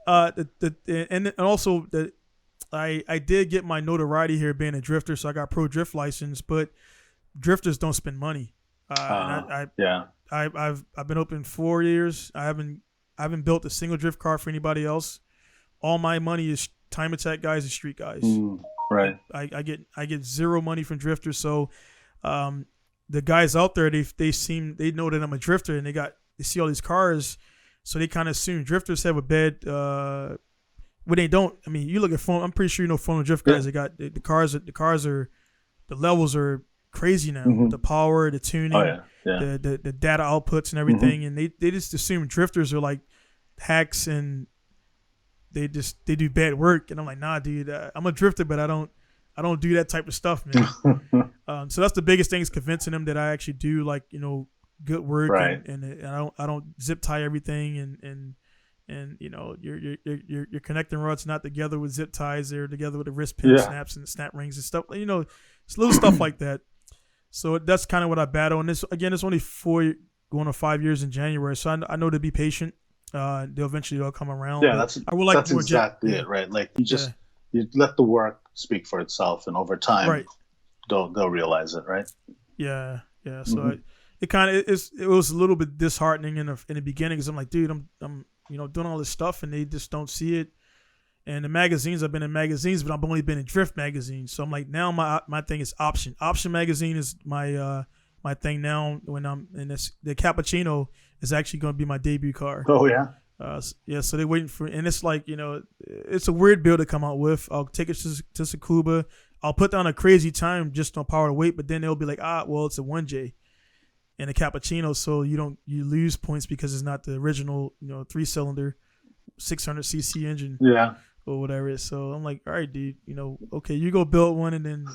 and also I did get my notoriety here being a drifter, so I got pro drift license. But drifters don't spend money. I've been open 4 years. I haven't built a single drift car for anybody else. all my money is time attack guys and street guys. Right. I get zero money from drifters. So the guys out there, they know that I'm a drifter, and they see all these cars, so they kind of assume drifters have a bad. But they don't. I mean, you look at I'm pretty sure you know Formula Drift guys. They got the cars are the levels are crazy now. The power, the tuning, the data outputs and everything, and they just assume drifters are like hacks and they do bad work. And I'm like, nah, dude, I'm a drifter, but I don't do that type of stuff, man. So that's the biggest thing, is convincing them that I actually do, like, you know, good work, right. and I don't zip tie everything, and you know, your connecting rods not together with zip ties, they're together with the wrist pin snaps and the snap rings and stuff. You know, it's little stuff like that. So that's kind of what I battle. And this, again, it's only 4 going on 5 years in January, so I know to be patient. They'll come around. Yeah, that's exactly it, right? Like you let the work speak for itself, and over time, right, they'll realize it, right? Yeah. So it was a little bit disheartening in the beginning, because I'm like, dude, I'm you know, doing all this stuff, and they just don't see it. And the magazines, I've been in magazines, but I've only been in drift magazines. So I'm like, now my thing is Option. Option magazine is my thing now. When I'm in this, the Cappuccino is actually going to be my debut car. Oh yeah. So they're waiting for, and it's like, you know, it's a weird build to come out with. I'll take it to Tsukuba. I'll put down a crazy time just on power to weight, but then they'll be like, well, it's a 1J and a Cappuccino, so you lose points because it's not the original, you know, 3-cylinder 600cc engine. Yeah. Or whatever it is. So I'm like, all right, dude, you know, okay, you go build one, and then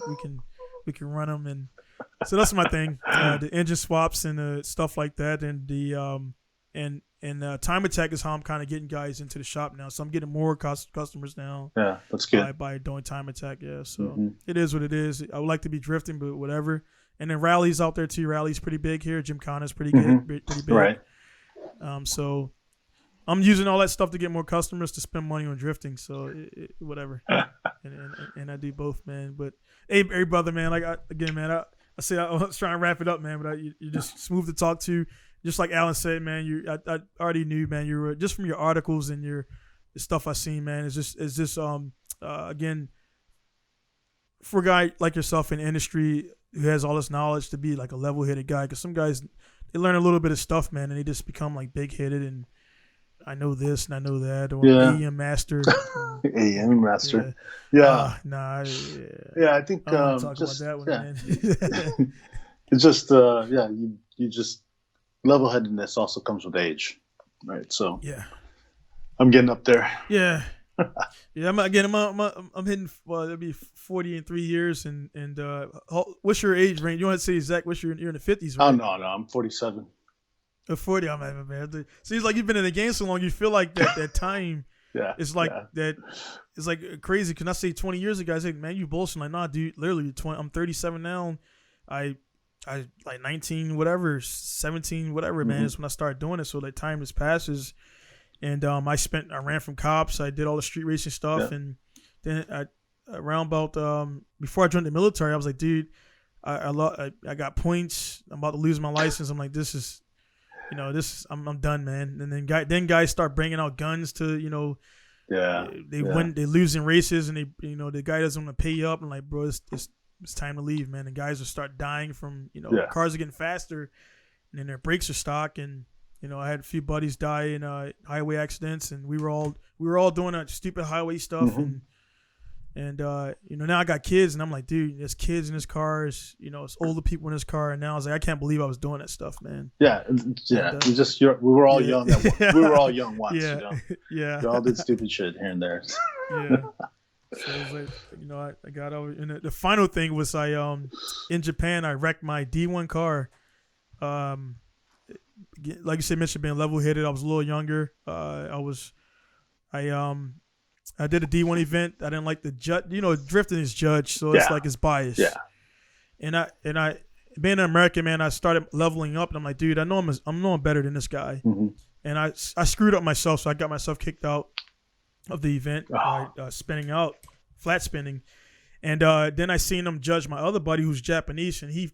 we can run them. And so that's my thing, the engine swaps and stuff like that, and the time attack is how I'm kind of getting guys into the shop now. So I'm getting more customers now. Yeah, that's good. By doing time attack, yeah. So it is what it is. I would like to be drifting, but whatever. And then rallies out there too. Rally's pretty big here. Gymkhana's pretty good, pretty big. Right. So I'm using all that stuff to get more customers to spend money on drifting. So whatever, and I do both, man. But hey, brother, man. Like I say I was trying to wrap it up, man. But you're just smooth to talk to. Just like Alan said, man. I already knew, man. You were just from your articles and the stuff I seen, man. It's just again, for a guy like yourself in the industry who has all this knowledge, to be like a level-headed guy. Because some guys, they learn a little bit of stuff, man, and they just become like big-headed and I know this and I know that, or AM master. AM master. Yeah. I think I don't talk about that one, man. It's just you just, level-headedness also comes with age, right? So I'm getting up there. Yeah. I'm hitting. Well, it'll be 40 in 3 years, and what's your age range? You want to say exact? You're in the 50s, right? Oh no, I'm 47. 40, man. Seems like you've been in the game so long. You feel like that time. It's like that. It's like crazy. Can I say 20 years ago? I said, man, you bullshit. Like, nah, dude. Literally, 20. I'm 37 now. I like 19, whatever, 17, whatever. Man, is when I started doing it. So like time just passes. And I ran from cops. I did all the street racing stuff, and then around about before I joined the military, I was like, dude, I got points. I'm about to lose my license. I'm like, this is, I'm done, man. And then guys start bringing out guns to, they lose in races, and the guy doesn't want to pay you up. And like, bro, it's time to leave, man. And guys will start dying from, cars are getting faster, and then their brakes are stock, and I had a few buddies die in highway accidents, and we were all doing that stupid highway stuff, and now I got kids, and I'm like, dude, there's kids in this car, it's older people in this car, and now I was like, I can't believe I was doing that stuff, man. Yeah. We were all young. We were all young once. We all did stupid shit here and there. Yeah. So it was like, I got over, and the final thing was in Japan, I wrecked my D1 car. Like you said, mentioned being level-headed. I was a little younger. I did a D1 event. I didn't like the judge. Drifting is judged, so it's like it's biased. Yeah. And I being an American, man, I started leveling up, and I'm like, dude, I know I'm better than this guy. And I screwed up myself, so I got myself kicked out of the event by spinning out, flat spinning. And then I seen him judge my other buddy who's Japanese, and he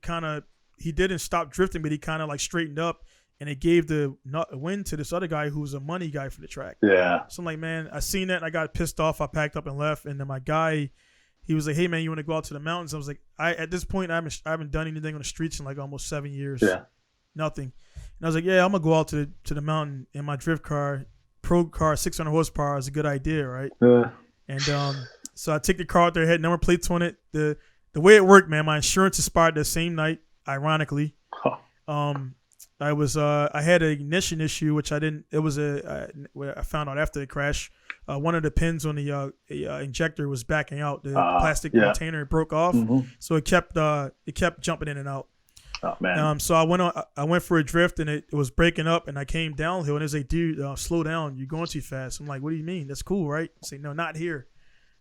didn't stop drifting, but he kind of like straightened up and it gave the win to this other guy who was a money guy for the track. Yeah. So I'm like, man, I seen that and I got pissed off. I packed up and left. And then my guy, he was like, hey man, you want to go out to the mountains? I was like, at this point I haven't done anything on the streets in like almost 7 years. Yeah. Nothing. And I was like, yeah, I'm gonna go out to the mountain in my drift car, pro car, 600 horsepower is a good idea, right? Yeah. And so I take the car out there, had number plates on it. The way it worked, man, my insurance expired the same night, ironically. Huh. I had an ignition issue, which I didn't. It was I found out after the crash. One of the pins on the injector was backing out. The plastic container broke off, so it kept jumping in and out. Oh man! So I went for a drift and it was breaking up, and I came downhill and it was like, dude, slow down, you're going too fast. I'm like, what do you mean? That's cool, right? I say, no, not here.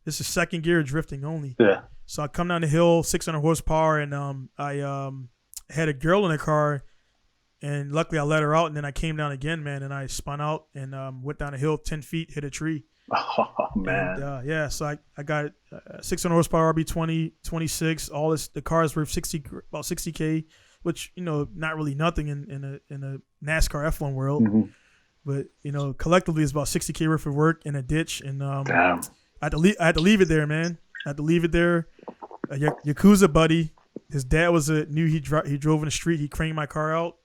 This is second gear drifting only. Yeah. So I come down the hill, 600 horsepower, and I had a girl in the car, and luckily I let her out, and then I came down again, man, and I spun out and went down the hill 10 feet, hit a tree. Oh man! And, so I got 600 horsepower RB20, 26. All this, the car is worth about 60K, which not really nothing in a NASCAR F1 world, but collectively it's about 60K worth of work in a ditch, and Damn. I had to leave it there, man. I had to leave it there. A Yakuza buddy, his dad knew he drove in the street. He craned my car out,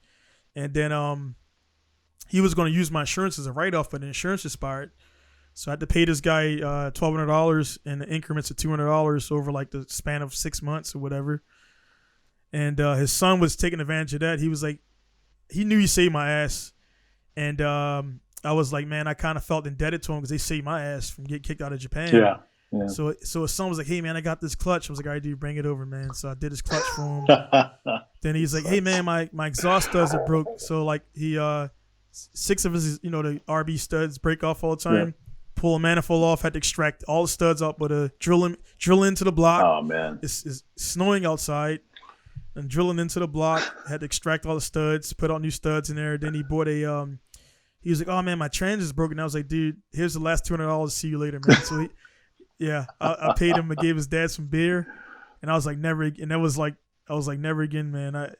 and then he was going to use my insurance as a write-off, but the insurance expired. So I had to pay this guy $1,200 in increments of $200 over like the span of 6 months or whatever. And his son was taking advantage of that. He was like, he knew he saved my ass, and I was like, man, I kind of felt indebted to him because they saved my ass from getting kicked out of Japan. Yeah. So his son was like, hey man, I got this clutch. I was like, all right, dude, bring it over, man. So I did his clutch for him. Then he's like, hey man, my exhaust studs are broke. So like he 6 of his the RB studs break off all the time. Yeah. Pull a manifold off, had to extract all the studs up with a drill into the block. Oh man, it's snowing outside, and drilling into the block, had to extract all the studs, put all new studs in there. Then he bought a he was like, oh man, my trans is broken. I was like, dude, here's the last $200. See you later, man. So I paid him. I gave his dad some beer, and I was like, never. And that was like, I was like, never again, man. I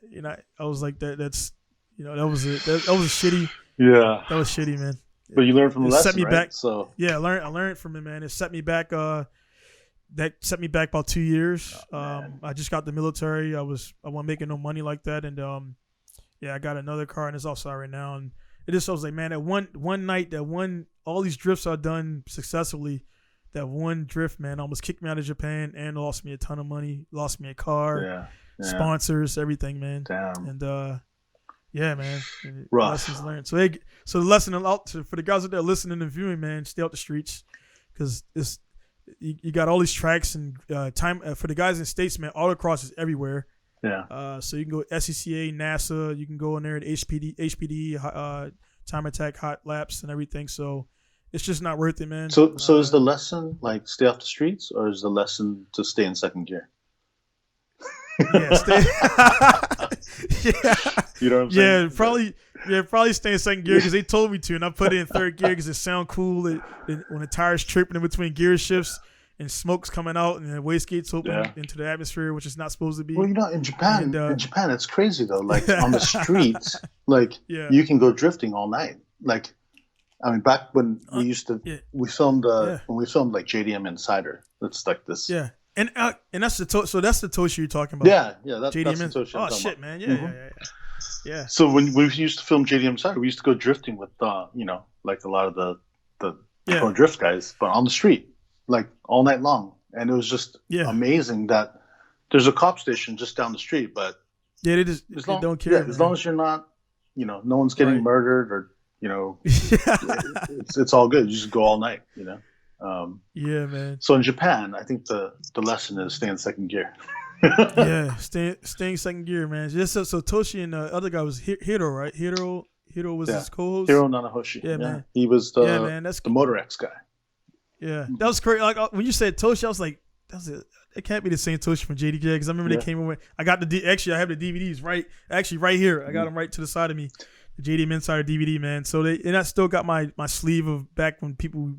was like, that's that was it. That was shitty. Yeah, that was shitty, man. But you learned from the lesson, set me right? back. So yeah, I learned from it, man. It set me back. That set me back about 2 years. I just got the military. I wasn't making no money like that, and I got another car, and it's outside right now. And it just, I was like, man, that one night, all these drifts I've done successfully. That one drift, man, almost kicked me out of Japan and lost me a ton of money. Lost me a car, sponsors, everything, man. Damn. And yeah, man. Rough. Lessons learned. So the lesson out for the guys out there listening and viewing, man, stay out the streets, because you got all these tracks and time for the guys in the States, man. Autocross is everywhere. Yeah. So you can go SCCA, NASA. You can go in there at HPD, time attack, hot laps, and everything. So it's just not worth it, man. So is the lesson like stay off the streets, or is the lesson to stay in second gear? Yeah, stay. Yeah. You know what I'm saying? Probably stay in second gear because they told me to, and I put it in third gear because it sound cool. When the tires tripping in between gear shifts and smoke's coming out and the wastegate's open into the atmosphere, which is not supposed to be. Well, in Japan, it's crazy though. Like on the streets, you can go drifting all night. Like, I mean, back when we used to, we filmed when we filmed like JDM Insider. It's like this. Yeah. And that's that's the Touche you're talking about. Yeah, that's the Touche. Oh shit, man, yeah. So when we used to film JDM Insider, we used to go drifting with like a lot of the pro drift guys, but on the street, like all night long, and it was just amazing that there's a cop station just down the street, but they don't care. As long as you're not, no one's getting murdered or it's all good. You just go all night, Yeah, man. So in Japan, I think the lesson is stay in second gear. Staying second gear, man. Just so Touche and the other guy was Hiro, right? Hiro was his co-host. Hiro Nanahoshi. Yeah, man. He was the Motor X guy. Yeah, that was crazy. Like when you said Touche, I was like, it can't be the same Touche from JDJ because I remember they came in with. I got actually I have the DVDs right here. I got them right to the side of me. The JDM Insider DVD, man. So I still got my sleeve of back when people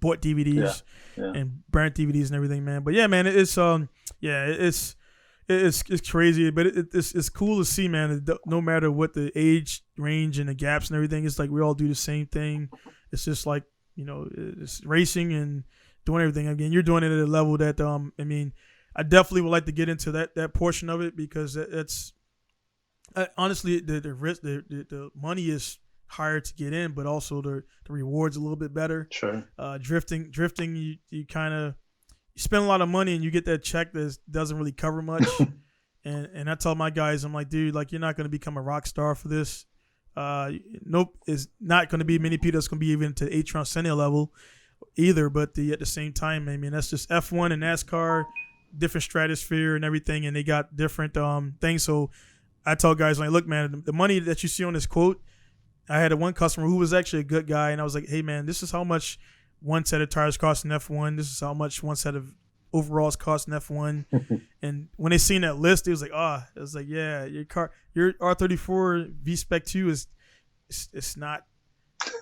bought DVDs and burnt DVDs and everything, man. But yeah, man, it's It's crazy, but it's cool to see, man. No matter what the age range and the gaps and everything, it's like we all do the same thing. It's just like, it's racing and doing everything. Again, you're doing it at a level that I mean, I definitely would like to get into that portion of it, because it's honestly the risk, the money is higher to get in, but also the rewards a little bit better. Sure. Drifting, you kind of spend a lot of money and you get that check that doesn't really cover much. and I tell my guys, I'm like, dude, like, you're not going to become a rock star for this. Nope, it's not going to be many people that's going to be even to Atron Sentinel level either. But at the same time, I mean, that's just F1 and NASCAR, different stratosphere and everything, and they got different things. So I tell guys, like, look, man, the money that you see on this quote, I had one customer who was actually a good guy, and I was like, hey, man, this is how much one set of tires cost in F1. This is how much one set of overalls cost in F1. And when they seen that list, it was like, it was like, yeah, your R34 V-Spec 2 it's not,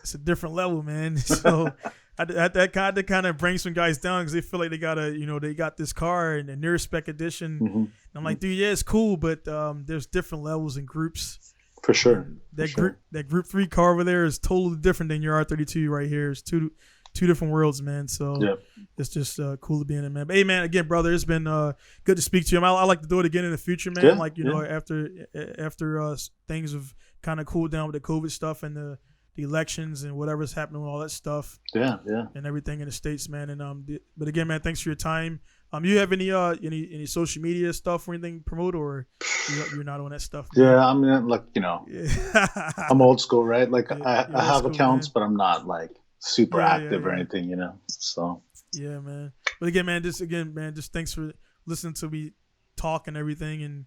it's a different level, man. So that kind of brings some guys down, because they feel like they they got this car and a near spec edition. Mm-hmm. And I'm like, dude, yeah, it's cool, but there's different levels and groups. For sure. That Group 3 car over there is totally different than your R32 right here. It's two different worlds, man. So it's just cool to be in it, man. But hey, man, again, brother, it's been good to speak to you. I like to do it again in the future, man. After things have kind of cooled down with the COVID stuff and the elections and whatever's happening with all that stuff. Yeah. And everything in the States, man. And but again, man, thanks for your time. You have any social media stuff or anything to promote, or you're not on that stuff? Man? Yeah, I mean, like, I'm old school, right? Like, I have accounts, man, but I'm not like super active or anything, So yeah, man. But again, man, just thanks for listening to me talk and everything,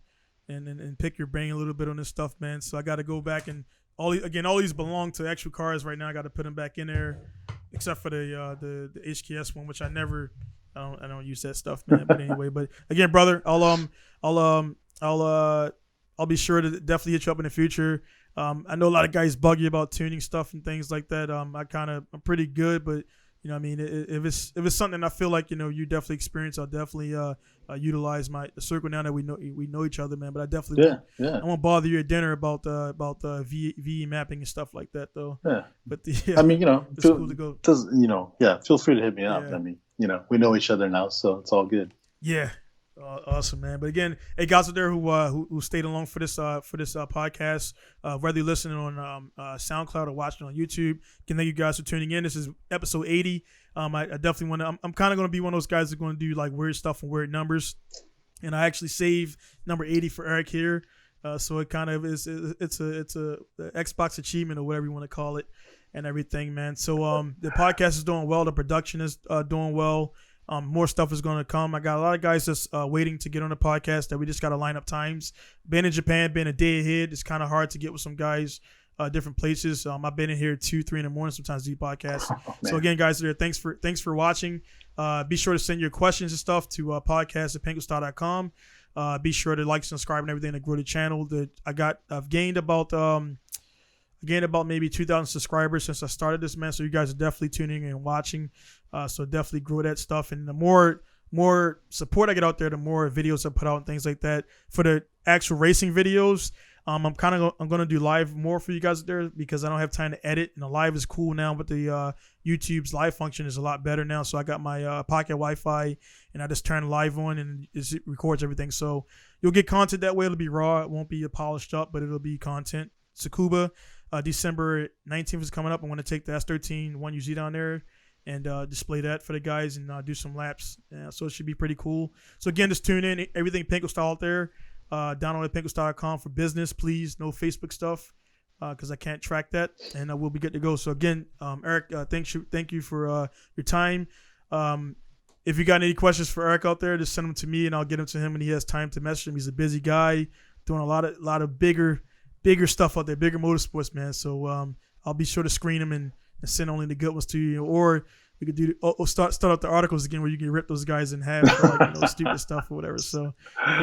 and pick your brain a little bit on this stuff, man. So I got to go back and all these belong to actual cars right now. I got to put them back in there, except for the HKS one, which I don't use that stuff, man. But anyway, but again, brother, I'll be sure to definitely hit you up in the future. I know a lot of guys bug you about tuning stuff and things like that. I'm pretty good, but I mean, if it's something I feel like you definitely experience, I'll definitely utilize the circle now that we know each other, man. But I definitely I won't bother you at dinner about VE mapping and stuff like that, though. Yeah, but I mean, it's cool to go. Feel free to hit me up. I mean, we know each other now, so it's all good. Yeah. Awesome, man. But again, hey, guys out there who stayed along for this podcast, whether you're listening on SoundCloud or watching on YouTube, can thank you guys for tuning in. This is episode 80. I definitely want to. I'm kind of going to be one of those guys that's going to do like weird stuff and weird numbers, and I actually saved number 80 for Eric here. So it kind of is. It's a Xbox achievement or whatever you want to call it, and everything, man. So the podcast is doing well. The production is doing well. More stuff is going to come. I got a lot of guys just waiting to get on the podcast that we just got to line up times. Being in Japan, being a day ahead, it's kind of hard to get with some guys different places. I've been in here 2-3 in the morning sometimes do podcasts. So again, guys, thanks for watching. Be sure to send your questions and stuff to podcast@pinkostar.com. Be sure to like, subscribe, and everything to grow the channel. I've gained about maybe 2,000 subscribers since I started this, man. So you guys are definitely tuning in and watching. So definitely grow that stuff. And the more support I get out there, the more videos I put out and things like that. For the actual racing videos, I'm going to do live more for you guys there, because I don't have time to edit. And the live is cool now, but the YouTube's live function is a lot better now. So I got my pocket Wi-Fi, and I just turn live on, and it records everything. So you'll get content that way. It'll be raw. It won't be polished up, but it'll be content. Tsukuba, December 19th is coming up. I want to take the S13 1UZ down there and display that for the guys and do some laps. So it should be pretty cool. So again, just tune in. Everything Pinku Style out there. Download at pinkostyle.com for business, please. No Facebook stuff, because I can't track that, and we'll be good to go. So again, Eric, thank you for your time. If you got any questions for Eric out there, just send them to me, and I'll get them to him when he has time to message him. He's a busy guy, doing a lot of bigger stuff out there, bigger motorsports, man. So I'll be sure to screen them and send only the good ones to you, or we could do start out the articles again where you can rip those guys in half for like, stupid stuff or whatever. So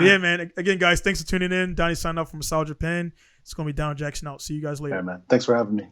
yeah, man. Again, guys, thanks for tuning in. Donnie signed off from South Japan. It's gonna be Down Jackson out. See you guys later. Yeah, man. Thanks for having me.